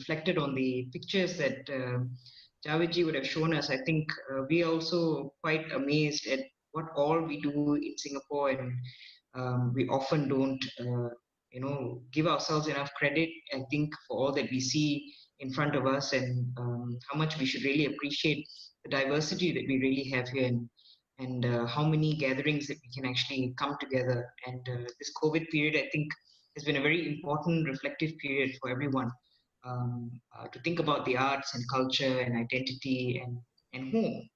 reflected on the pictures that Javadji would have shown us, I think we are also quite amazed at what all we do in Singapore, and we often don't, give ourselves enough credit, I think, for all that we see in front of us, and how much we should really appreciate the diversity that we really have here, and how many gatherings that we can actually come together. And this COVID period, I think, has been a very important reflective period for everyone, to think about the arts and culture and identity and home.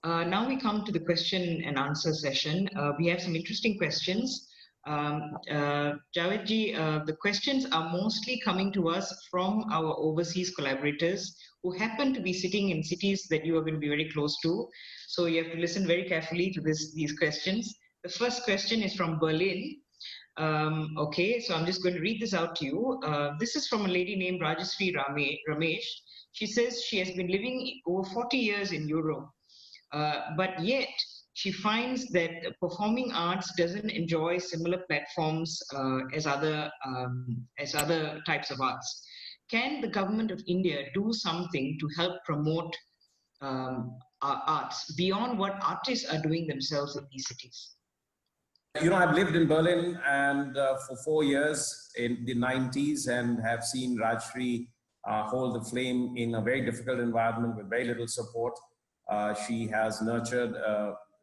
Now we come to the question and answer session. We have some interesting questions. Javadji, the questions are mostly coming to us from our overseas collaborators who happen to be sitting in cities that you are going to be very close to. So you have to listen very carefully to these questions. The first question is from Berlin. Okay, so I'm just going to read this out to you. This is from a lady named Rajasri Ramesh. She says she has been living over 40 years in Europe, but yet she finds that performing arts doesn't enjoy similar platforms as other types of arts. Can the government of India do something to help promote our arts beyond what artists are doing themselves in these cities? You know, I've lived in Berlin and for 4 years in the 90s, and have seen Rajshri hold the flame in a very difficult environment with very little support. She has nurtured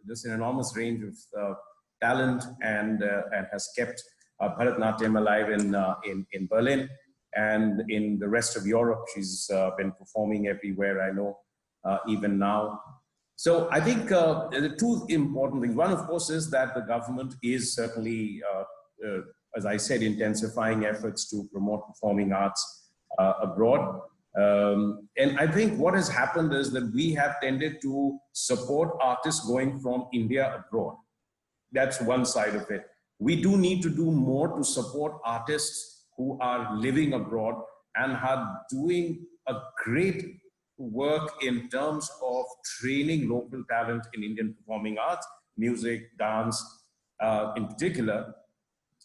just an enormous range of talent, and has kept Bharatanatyam alive in Berlin, and in the rest of Europe. She's been performing everywhere, I know, even now. So I think there are two important things. One, of course, is that the government is certainly, as I said, intensifying efforts to promote performing arts abroad. And I think what has happened is that we have tended to support artists going from India abroad. That's one side of it. We do need to do more to support artists who are living abroad and are doing a great work in terms of training local talent in Indian performing arts, music, dance in particular.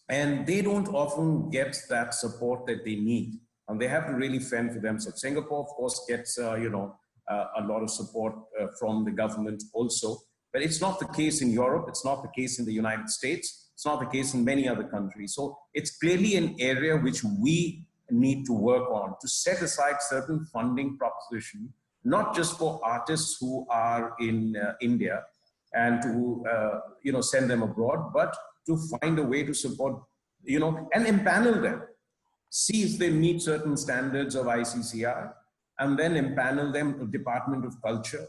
And they don't often get that support that they need. And they have to really fend for themselves. Singapore, of course, gets a lot of support from the government also. But it's not the case in Europe. It's not the case in the United States. It's not the case in many other countries. So it's clearly an area which we need to work on, to set aside certain funding proposition, not just for artists who are in India and to send them abroad, but to find a way to support, and empanel them. See if they meet certain standards of ICCR, and then empanel them to Department of Culture,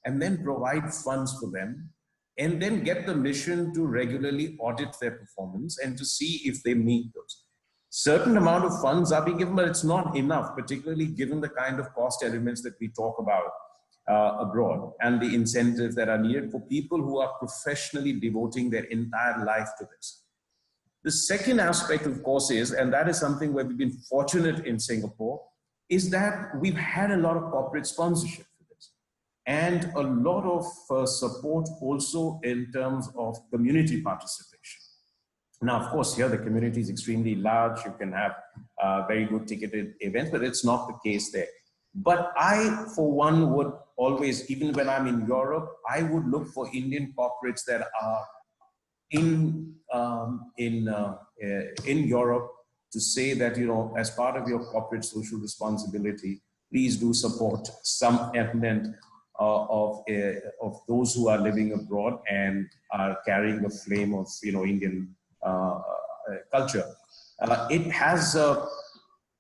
and then provide funds for them, and then get the mission to regularly audit their performance and to see if they meet those. Certain amount of funds are being given, but it's not enough, particularly given the kind of cost elements that we talk about abroad, and the incentives that are needed for people who are professionally devoting their entire life to this. The second aspect, of course, is, and that is something where we've been fortunate in Singapore, is that we've had a lot of corporate sponsorship for this, and a lot of support also in terms of community participation. Now, of course, here the community is extremely large. You can have very good ticketed events, but it's not the case there. But I, for one, would always, even when I'm in Europe, I would look for Indian corporates that are in Europe, to say that, as part of your corporate social responsibility, please do support some element of those who are living abroad and are carrying the flame of, Indian culture.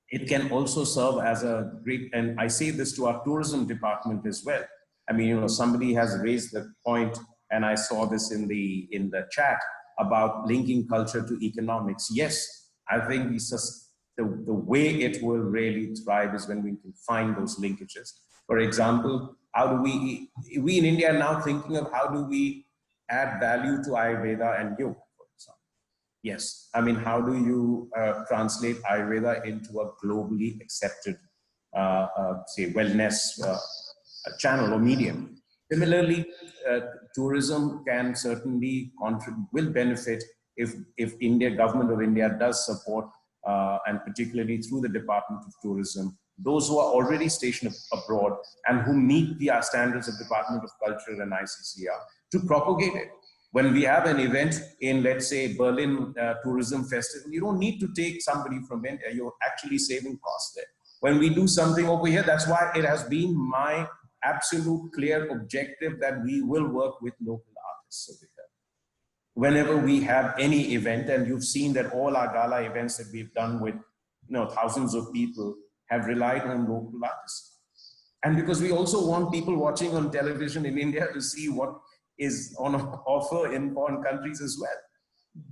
It can also serve as a great, and I say this to our tourism department as well. I mean, somebody has raised the point, and I saw this in the chat, about linking culture to economics. Yes, I think it's just the way it will really thrive is when we can find those linkages. For example, how do we in India are now thinking of how do we add value to Ayurveda and yoga, for example. Yes, I mean, how do you translate Ayurveda into a globally accepted, say, wellness channel or medium? Similarly, tourism can certainly will benefit if India, government of India does support and particularly through the Department of Tourism, those who are already stationed abroad and who meet the standards of Department of Culture and ICCR to propagate it. When we have an event in, let's say, Berlin Tourism Festival, you don't need to take somebody from India. You're actually saving costs there. When we do something over here, that's why it has been my absolute clear objective that we will work with local artists over here. Whenever we have any event, and you've seen that all our gala events that we've done with thousands of people have relied on local artists. And because we also want people watching on television in India to see what is on offer in foreign countries as well.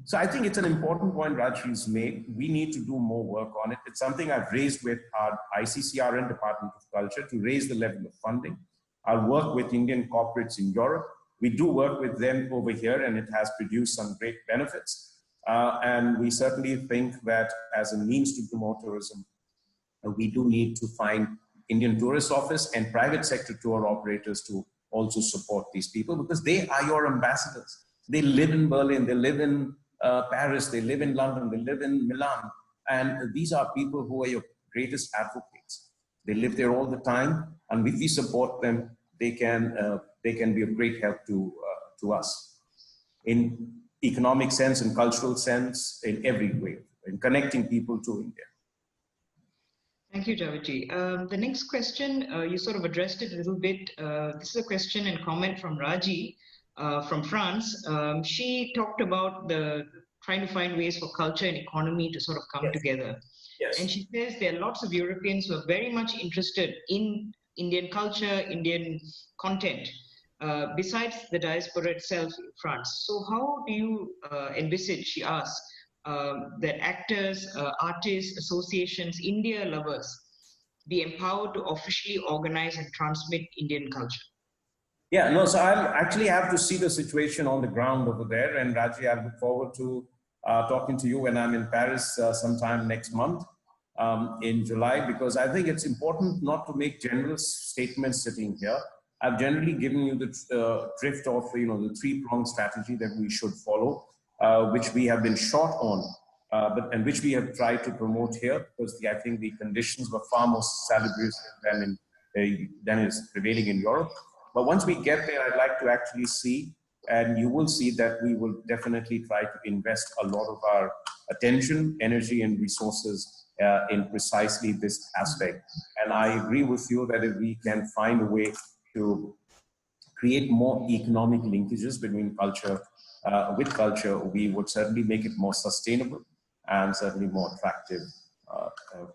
So I think it's an important point Rajshri's made. We need to do more work on it. It's something I've raised with our ICCR and Department of Culture to raise the level of funding. I'll work with Indian corporates in Europe. We do work with them over here, and it has produced some great benefits. And we certainly think that as a means to promote tourism, we do need to find Indian Tourist Office and private sector tour operators to also support these people, because they are your ambassadors. They live in Berlin, they live in Paris, they live in London, they live in Milan. And these are people who are your greatest advocates. They live there all the time. And if we support them, they can be of great help to us in economic sense, in cultural sense, in every way, in connecting people to India. Thank you, Javadji. The next question, you sort of addressed it a little bit. This is a question and comment from Raji from France. She talked about trying to find ways for culture and economy to sort of come together. Yes. And she says there are lots of Europeans who are very much interested in Indian culture, Indian content, besides the diaspora itself in France. So how do you envisage, she asks, that actors, artists, associations, India lovers be empowered to officially organize and transmit Indian culture? Yeah, no, so I'll actually have to see the situation on the ground over there. And Raji, I look forward to talking to you when I'm in Paris sometime next month in July, because I think it's important not to make general statements sitting here. I've generally given you the drift of the three-pronged strategy that we should follow, which we have been short on, and which we have tried to promote here, because I think the conditions were far more salubrious than is prevailing in Europe. But once we get there, I'd like to actually see, and you will see that we will definitely try to invest a lot of our attention, energy, and resources in precisely this aspect. And I agree with you that if we can find a way to create more economic linkages between culture, with culture, we would certainly make it more sustainable and certainly more attractive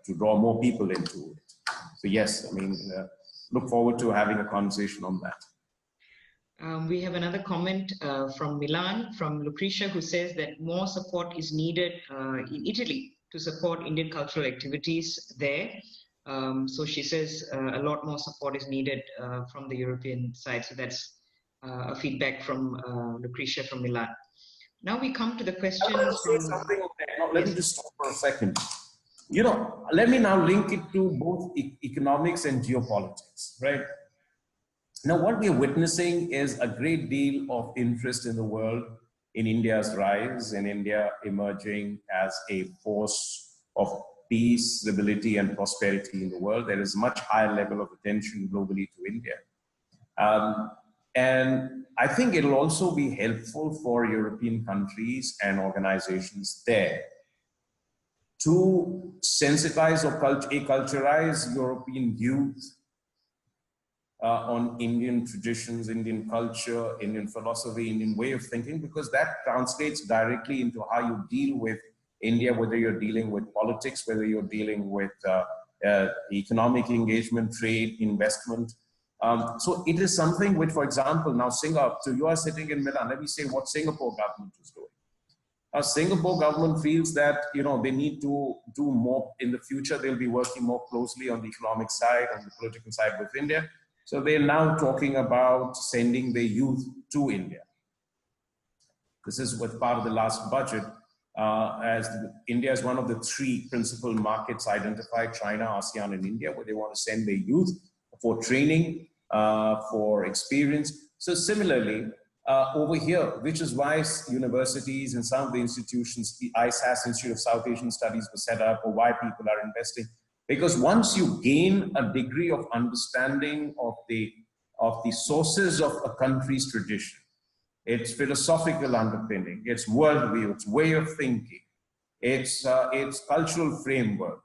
to draw more people into it. So yes, I mean, look forward to having a conversation on that. We have another comment from Milan, from Lucretia, who says that more support is needed in Italy to support Indian cultural activities there. So she says a lot more support is needed from the European side. So that's a feedback from Lucretia from Milan. Now we come to the question. Let me just stop for a second. Let me now link it to both economics and geopolitics, right? Now, what we are witnessing is a great deal of interest in the world in India's rise, in India emerging as a force of peace, stability, and prosperity in the world. There is a much higher level of attention globally to India. And I think it'll also be helpful for European countries and organizations there to sensitize or acculturize European youth on Indian traditions, Indian culture, Indian philosophy, Indian way of thinking, because that translates directly into how you deal with India, whether you're dealing with politics, whether you're dealing with economic engagement, trade, investment. So it is something which, for example, now Singapore, so you are sitting in Milan, let me say what Singapore government is doing. Singapore government feels that, they need to do more in the future. They'll be working more closely on the economic side, on the political side with India. So they're now talking about sending their youth to India. This is what part of the last budget, as India is one of the three principal markets identified, China, ASEAN, and India, where they want to send their youth for training, for experience. So similarly, over here, which is why universities and some of the institutions, the ISAS, Institute of South Asian Studies, was set up, or why people are investing. Because once you gain a degree of understanding of the sources of a country's tradition, its philosophical underpinning, its worldview, its way of thinking, its cultural framework,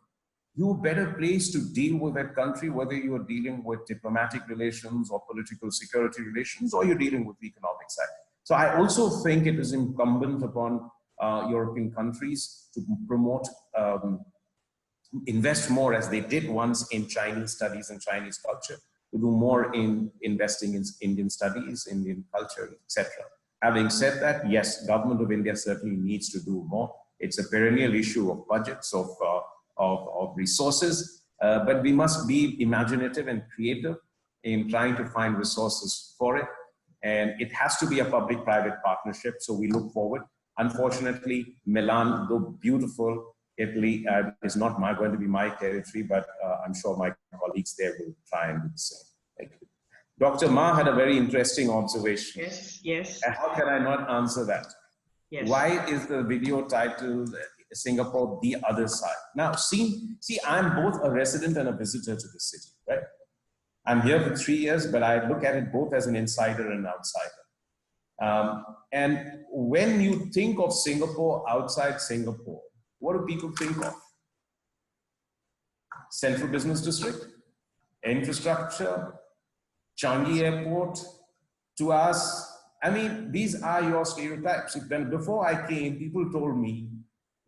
you're better placed to deal with that country, whether you are dealing with diplomatic relations or political security relations, or you're dealing with the economic side. So I also think it is incumbent upon European countries to promote, invest more, as they did once, in Chinese studies and Chinese culture, to do more in investing in Indian studies, Indian culture, etc. Having said that, yes, government of India certainly needs to do more. It's a perennial issue of budgets, of resources, but we must be imaginative and creative in trying to find resources for it. And it has to be a public-private partnership, so we look forward. Unfortunately, Milan, though beautiful, Italy is not going to be my territory, but I'm sure my colleagues there will try and do the same. Thank you. Dr. Ma had a very interesting observation. Yes, yes. How can I not answer that? Yes. Why is the video titled Singapore the Other Side? Now, see, I'm both a resident and a visitor to the city, right? I'm here for 3 years, but I look at it both as an insider and outsider. And when you think of Singapore outside Singapore, what do people think of? Central Business District, infrastructure, Changi Airport. To us, I mean, these are your stereotypes. When before I came, people told me,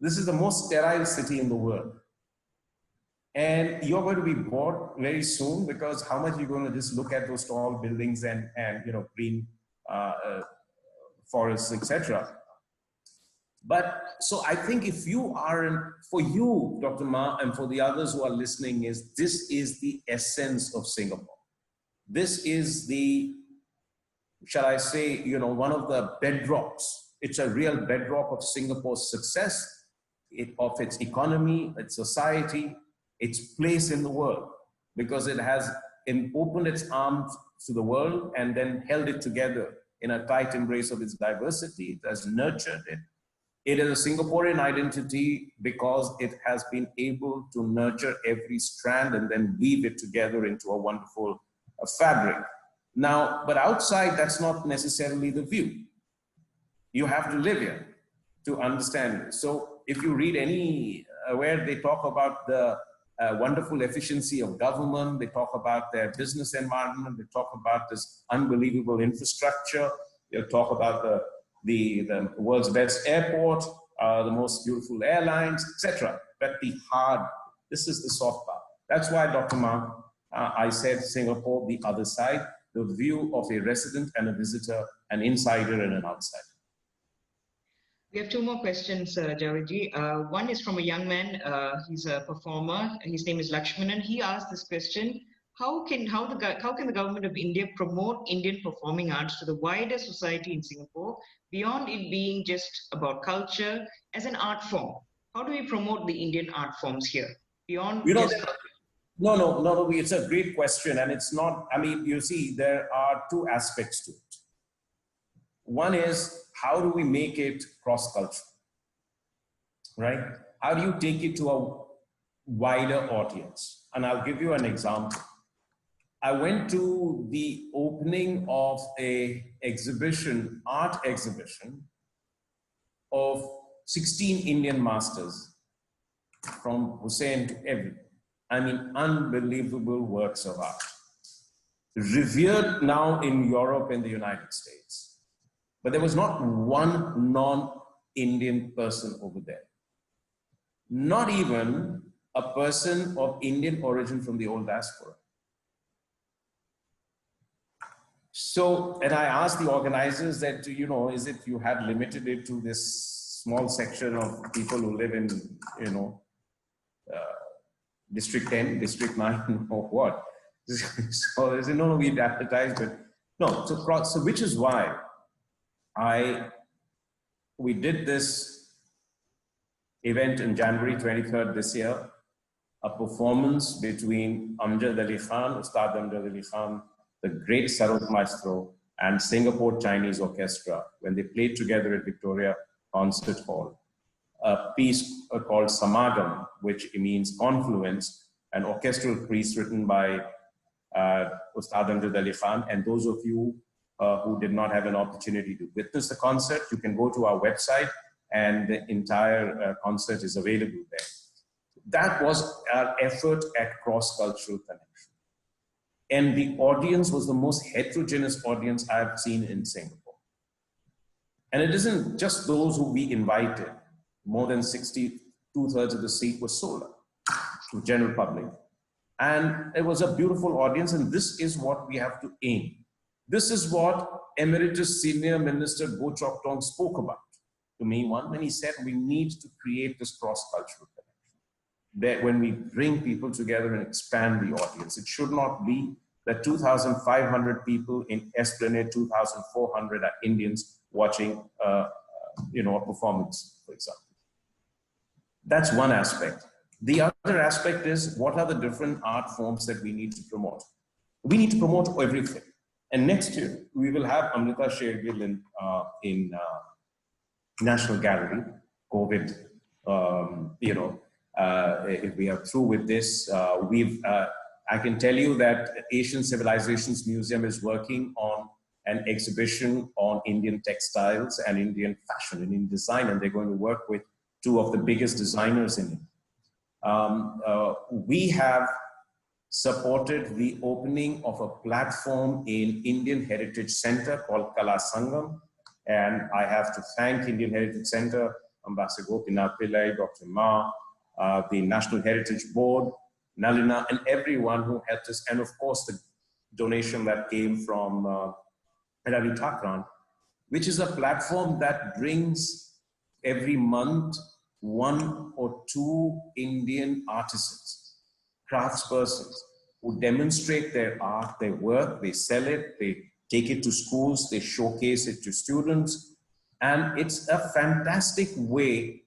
this is the most sterile city in the world. And you're going to be bored very soon, because how much are you going to just look at those tall buildings and green forests, etc. But so I think if you are, for you, Dr. Ma, and for the others who are listening, this is the essence of Singapore. This is the, shall I say, one of the bedrocks. It's a real bedrock of Singapore's success, of its economy, its society, its place in the world, because it has opened its arms to the world and then held it together in a tight embrace of its diversity. It has nurtured it. It is a Singaporean identity because it has been able to nurture every strand and then weave it together into a wonderful fabric. Now, but outside, that's not necessarily the view. You have to live here to understand it. So if you read where they talk about the wonderful efficiency of government, they talk about their business environment, they talk about this unbelievable infrastructure, they talk about the world's best airport, the most beautiful airlines, etc. But this is the soft part. That's why, Dr. Ma, I said Singapore, the other side, the view of a resident and a visitor, an insider and an outsider. We have two more questions, Javadji. One is from a young man. He's a performer. His name is Lakshmanan. He asked this question: How can the government of India promote Indian performing arts to the wider society in Singapore, beyond it being just about culture, as an art form? How do we promote the Indian art forms here beyond? No. It's a great question, and it's not. I mean, you see, there are two aspects to it. One is, how do we make it cross-cultural, right? How do you take it to a wider audience? And I'll give you an example. I went to the opening of an exhibition, art exhibition, of 16 Indian masters, from Hussein to everything. I mean, unbelievable works of art, revered now in Europe and the United States. But there was not one non-Indian person over there. Not even a person of Indian origin from the old diaspora. So, and I asked the organizers that, is it you had limited it to this small section of people who live in, District 10, District 9, or what? So they said, no, we'd advertised it. No, so which is why we did this event in January 23rd this year, a performance between Amjad Ali Khan, Ustad Amjad Ali Khan, the great Sarod Maestro, and Singapore Chinese Orchestra, when they played together at Victoria Concert Hall, a piece called Samagam, which means confluence, an orchestral piece written by Ustad Amjad Ali Khan. And those of you who did not have an opportunity to witness the concert, you can go to our website and the entire concert is available there. That was our effort at cross-cultural connection. And the audience was the most heterogeneous audience I've seen in Singapore. And it isn't just those who we invited. More than 2/3 of the seat was sold out to general public. And it was a beautiful audience, and this is what we have to aim. This is what Emeritus Senior Minister Goh Chok Tong spoke about to me when he said we need to create this cross-cultural connection. That when we bring people together and expand the audience, it should not be that 2,500 people in Esplanade, 2,400 are Indians watching a performance, for example. That's one aspect. The other aspect is, what are the different art forms that we need to promote? We need to promote everything. And next year, we will have Amrita Shergill in National Gallery, COVID. If we are through with this, I can tell you that Asian Civilizations Museum is working on an exhibition on Indian textiles and Indian fashion and Indian design, and they're going to work with two of the biggest designers in it. We have supported the opening of a platform in Indian Heritage Center called Kala Sangam, and I have to thank Indian Heritage Center, Ambassador Gopinath Pillai, Dr. Ma, the National Heritage Board, Nalina, and everyone who helped us, and of course the donation that came from Ravi Thakran, which is a platform that brings every month 1 or 2 Indian artisans, craftspersons, who demonstrate their art, their work, they sell it, they take it to schools, they showcase it to students. And it's a fantastic way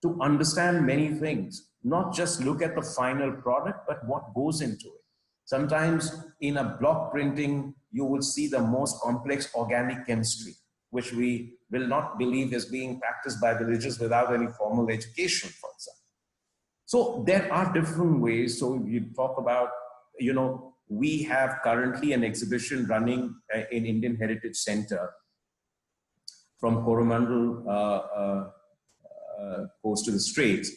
to understand many things, not just look at the final product, but what goes into it. Sometimes in a block printing, you will see the most complex organic chemistry, which we will not believe is being practiced by villages without any formal education, for example. So there are different ways. So you talk about, we have currently an exhibition running in Indian Heritage Center from Coromandel Coast to the Straits,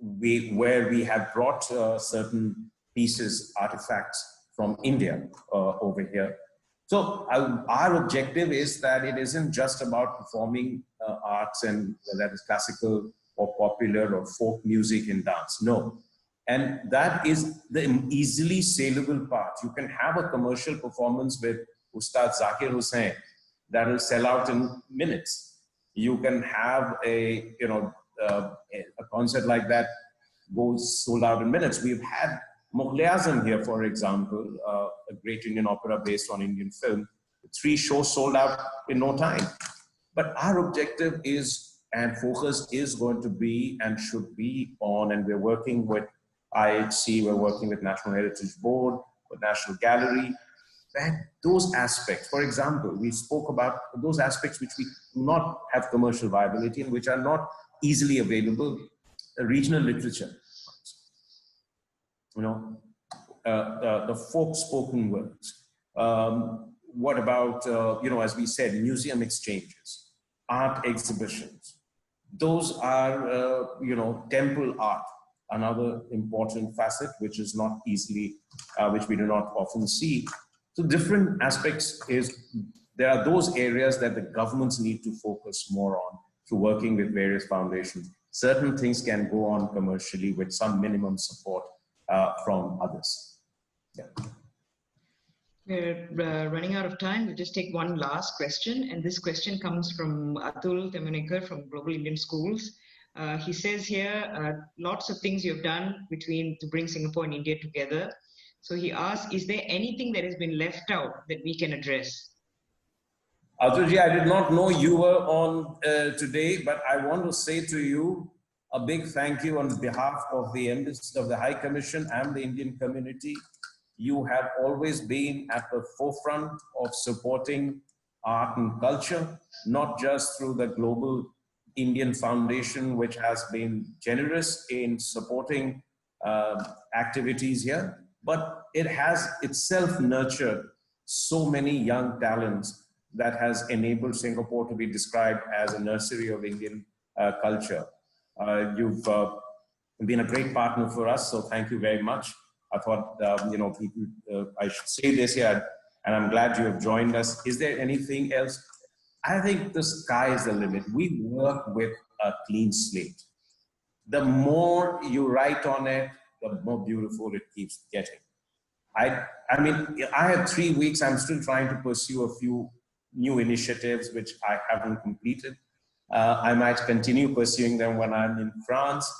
where we have brought certain pieces, artifacts from India over here. So our objective is that it isn't just about performing arts, and that is classical or popular or folk music and dance. No. And that is the easily saleable part. You can have a commercial performance with Ustad Zakir Hussain that will sell out in minutes. You can have a concert like that goes sold out in minutes. We've had Mughal-e-Azam here, for example, a great Indian opera based on Indian film. 3 shows sold out in no time. But our objective is, and focus is going to be and should be on, and we're working with IHC, we're working with National Heritage Board, with National Gallery, that those aspects, for example, we spoke about those aspects which we do not have commercial viability and which are not easily available, regional literature, the folk spoken words. What about, as we said, museum exchanges, art exhibitions. Those are, temple art, another important facet which is not easily, which we do not often see. So different aspects there are those areas that the governments need to focus more on through working with various foundations. Certain things can go on commercially with some minimum support from others. Yeah. We're running out of time. We'll just take one last question. And this question comes from Atul Temanekar from Global Indian Schools. He says here, lots of things you've done to bring Singapore and India together. So he asks, is there anything that has been left out that we can address? Atulji, I did not know you were on today, but I want to say to you a big thank you on behalf of the Embassy of the High Commission and the Indian community. You have always been at the forefront of supporting art and culture, not just through the Global Indian Foundation, which has been generous in supporting activities here, but it has itself nurtured so many young talents that has enabled Singapore to be described as a nursery of Indian culture. You've been a great partner for us, so thank you very much. I thought, people, I should say this here, and I'm glad you have joined us. Is there anything else? I think the sky is the limit. We work with a clean slate. The more you write on it, the more beautiful it keeps getting. I mean, I have 3 weeks. I'm still trying to pursue a few new initiatives which I haven't completed. I might continue pursuing them when I'm in France.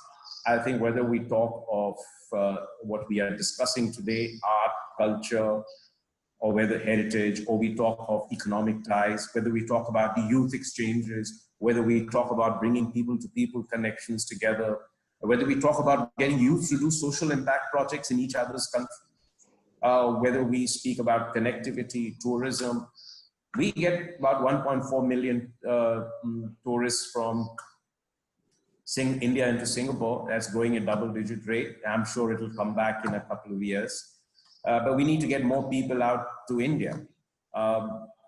I think whether we talk of what we are discussing today, art, culture, or whether heritage, or we talk of economic ties, whether we talk about the youth exchanges, whether we talk about bringing people to people connections together, whether we talk about getting youth to do social impact projects in each other's country, whether we speak about connectivity, tourism. We get about 1.4 million tourists from India into Singapore. That's growing at double-digit rate. I'm sure it'll come back in a couple of years. But we need to get more people out to India.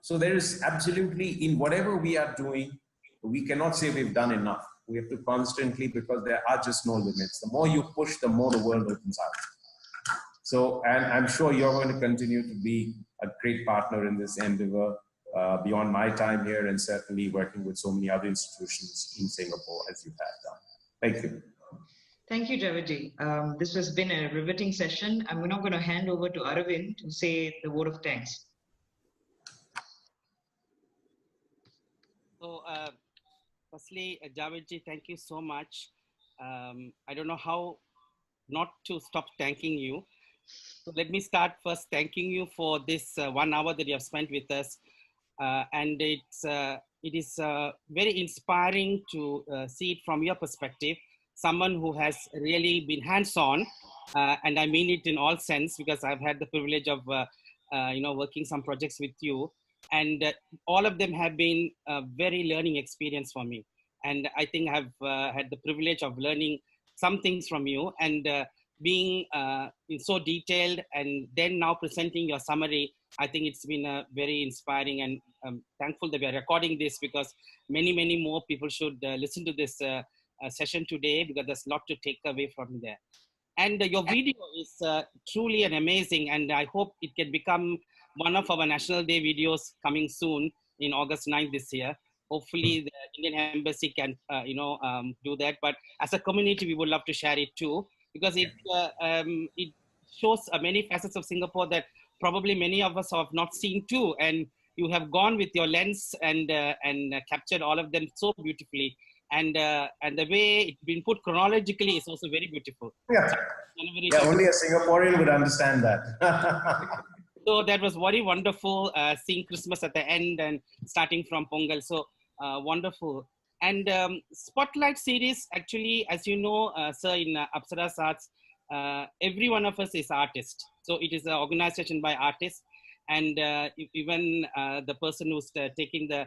So there is absolutely, in whatever we are doing, we cannot say we've done enough. We have to constantly, because there are just no limits. The more you push, the more the world opens out. So, and I'm sure you're going to continue to be a great partner in this endeavor beyond my time here, and certainly working with so many other institutions in Singapore as you have done. Thank you. Thank you, Javadi. This has been a riveting session. I'm now going to hand over to Aravind to say the word of thanks. So, firstly, Javadji, thank you so much. I don't know how not to stop thanking you. So let me start first thanking you for this 1 hour that you have spent with us. And it is very inspiring to see it from your perspective, someone who has really been hands-on, and I mean it in all sense, because I've had the privilege of working some projects with you, and all of them have been a very learning experience for me. And I think I've had the privilege of learning some things from you, and being so detailed, and then now presenting your summary. I think it's been very inspiring, and I'm thankful that we are recording this, because many more people should listen to this session today, because there's a lot to take away from there. And your video is truly an amazing, and I hope it can become one of our National Day videos coming soon in August 9th this year. Hopefully the Indian Embassy can do that, but as a community we would love to share it too, because it shows many facets of Singapore that probably many of us have not seen too, and you have gone with your lens and captured all of them so beautifully, and the way it's been put chronologically is also very beautiful. Yeah, only a Singaporean would understand that. So that was very wonderful, seeing Christmas at the end and starting from Pongal. So wonderful. And Spotlight series, actually, as you know, sir, in Apsara Arts, every one of us is artist. So it is an organization by artists. And even the person who's taking the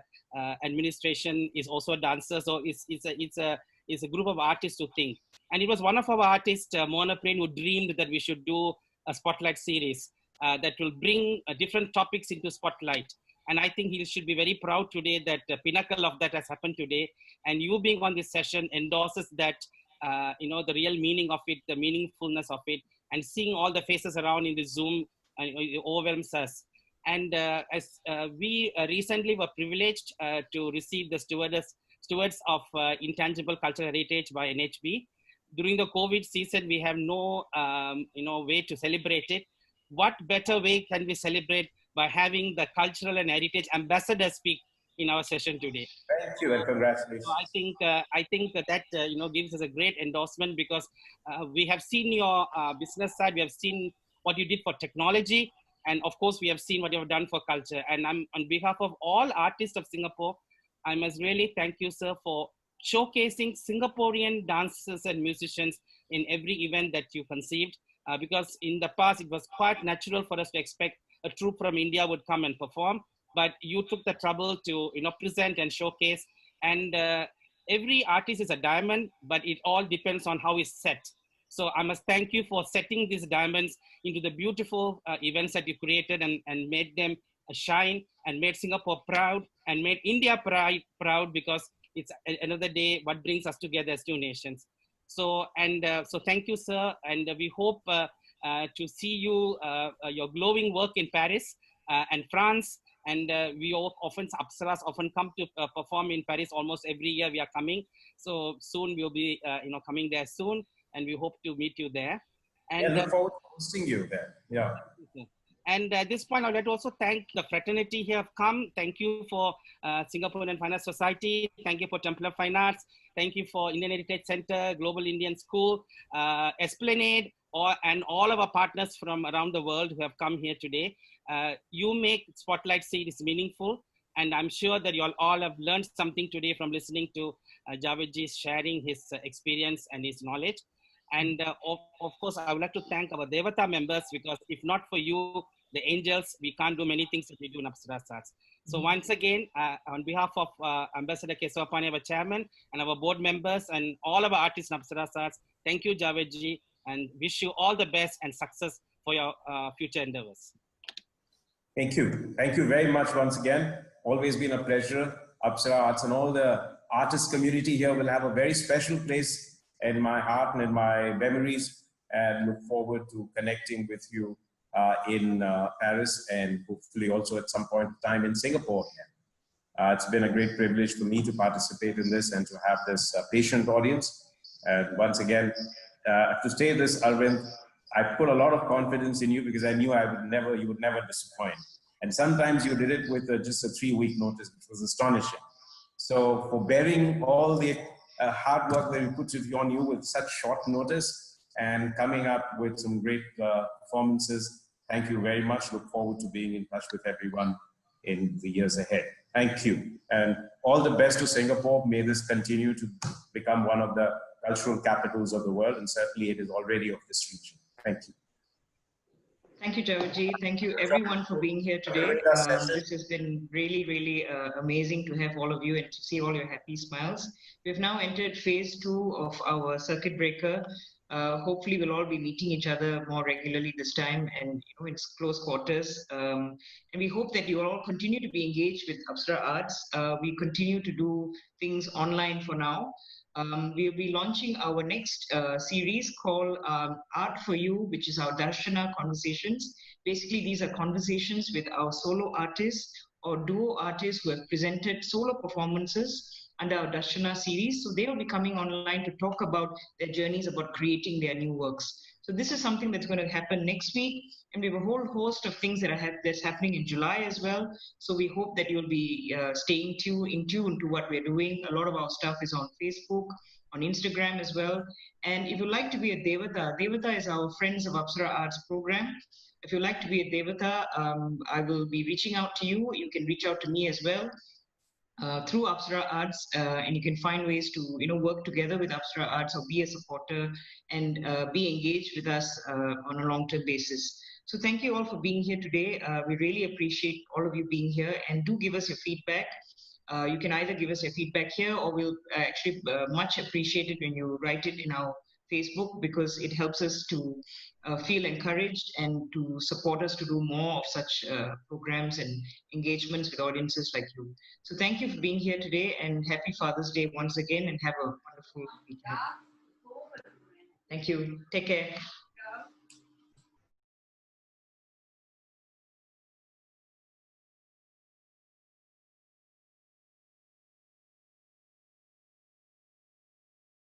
administration is also a dancer. So it's a group of artists who think. And it was one of our artists, Mona Prem, who dreamed that we should do a Spotlight series that will bring different topics into Spotlight. And I think he should be very proud today that the pinnacle of that has happened today. And you being on this session endorses that, the real meaning of it, the meaningfulness of it, and seeing all the faces around in the Zoom it overwhelms us. And as we recently were privileged to receive the Stewards of Intangible Cultural Heritage by NHB. During the COVID season, we have no way to celebrate it. What better way can we celebrate by having the cultural and heritage ambassador speak in our session today? Thank you, and congratulations. So I think that gives us a great endorsement, because we have seen your business side, we have seen what you did for technology, and of course we have seen what you have done for culture. And I'm on behalf of all artists of Singapore, I must really thank you, sir, for showcasing Singaporean dancers and musicians in every event that you conceived. because in the past it was quite natural for us to expect a troupe from India would come and perform, but you took the trouble to present and showcase. And every artist is a diamond, but it all depends on how it's set. So I must thank you for setting these diamonds into the beautiful events that you created and made them shine and made Singapore proud and made India proud, because it's another day what brings us together as two nations. So so thank you, sir, and we hope to see you your glowing work in Paris and France. And we all often, Apsaras often come to perform in Paris almost every year. We are coming, so soon we'll be coming there soon, and we hope to meet you there. And look forward to hosting you there. Yeah. And at this point, I'd like to also thank the fraternity here have come. Thank you for Singaporean Fine Arts Society. Thank you for Temple of Fine Arts. Thank you for Indian Heritage Center, Global Indian School, Esplanade, and all of our partners from around the world who have come here today. You make Spotlight series meaningful, and I'm sure that you all have learned something today from listening to Javed sharing his experience and his knowledge. And of course, I would like to thank our Devata members, because if not for you, the angels, we can't do many things that we do in Apsara Arts. So once again, on behalf of Ambassador Kesavapani, our chairman, and our board members, and all of our artists in Apsara Arts, thank you, Javed, and wish you all the best and success for your future endeavors. Thank you. Thank you very much once again. Always been a pleasure. Apsara Arts and all the artist community here will have a very special place in my heart and in my memories, and look forward to connecting with you in Paris, and hopefully also at some point in time in Singapore. It's been a great privilege for me to participate in this and to have this patient audience. And once again, to say this, Arvind, I put a lot of confidence in you because I knew you would never disappoint. And sometimes you did it with just a 3-week notice, which was astonishing. So for bearing all the hard work that we put on you with such short notice and coming up with some great performances, thank you very much. Look forward to being in touch with everyone in the years ahead. Thank you. And all the best to Singapore. May this continue to become one of the cultural capitals of the world, and certainly it is already of this region. Thank you. Thank you, Javed. Thank you, everyone, for being here today. This has been really, really amazing to have all of you and to see all your happy smiles. We've now entered phase 2 of our circuit breaker. Hopefully, we'll all be meeting each other more regularly this time, and in close quarters. And we hope that you all continue to be engaged with Apsara Arts. We continue to do things online for now. We'll be launching our next series called Art for You, which is our Darshana conversations. Basically, these are conversations with our solo artists or duo artists who have presented solo performances under our Darshana series. So they will be coming online to talk about their journeys about creating their new works. So this is something that's going to happen next week, and we have a whole host of things that's happening in July as well. So we hope that you'll be staying in tune to what we're doing. A lot of our stuff is on Facebook, on Instagram as well. And if you'd like to be a Devata, Devata is our Friends of Apsara Arts program. If you'd like to be a Devata, I will be reaching out to you. You can reach out to me as well. Through Apsara Arts, and you can find ways to work together with Apsara Arts or be a supporter and be engaged with us on a long-term basis. So thank you all for being here today. We really appreciate all of you being here, and do give us your feedback. You can either give us your feedback here, or we'll actually much appreciate it when you write it in our Facebook, because it helps us to feel encouraged and to support us to do more of such programs and engagements with audiences like you. So thank you for being here today, and happy Father's Day once again, and have a wonderful weekend. Thank you. Take care.